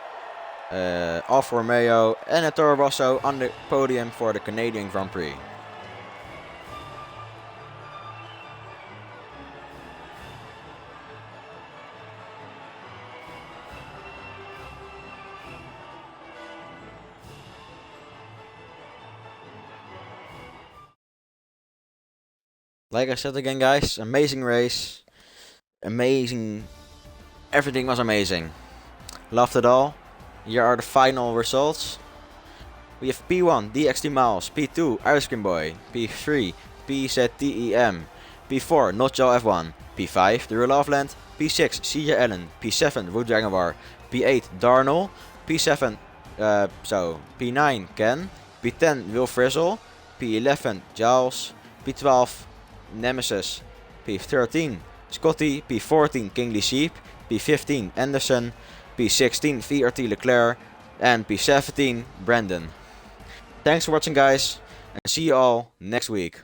Alfa Romeo and a Toro Rosso on the podium for the Canadian Grand Prix. Like I said again, guys, amazing race, amazing, everything was amazing. Loved it all. Here are the final results. We have P1, DXT Miles, P2, Ice Cream Boy, P3, PZTEM, P4, Notjo F1, P5, The Ruler of Land, P6, CJ Allen, P7, Wood Dragon War, P8, Darnell, P7, P9, Ken, P10, Will Frizzle, P11, Giles, P12, Nemesis, P13, Scotty, P14, Kingly Sheep, P15, Anderson, P16, VRT Leclerc, and P17, Brandon. Thanks for watching, guys, and see you all next week.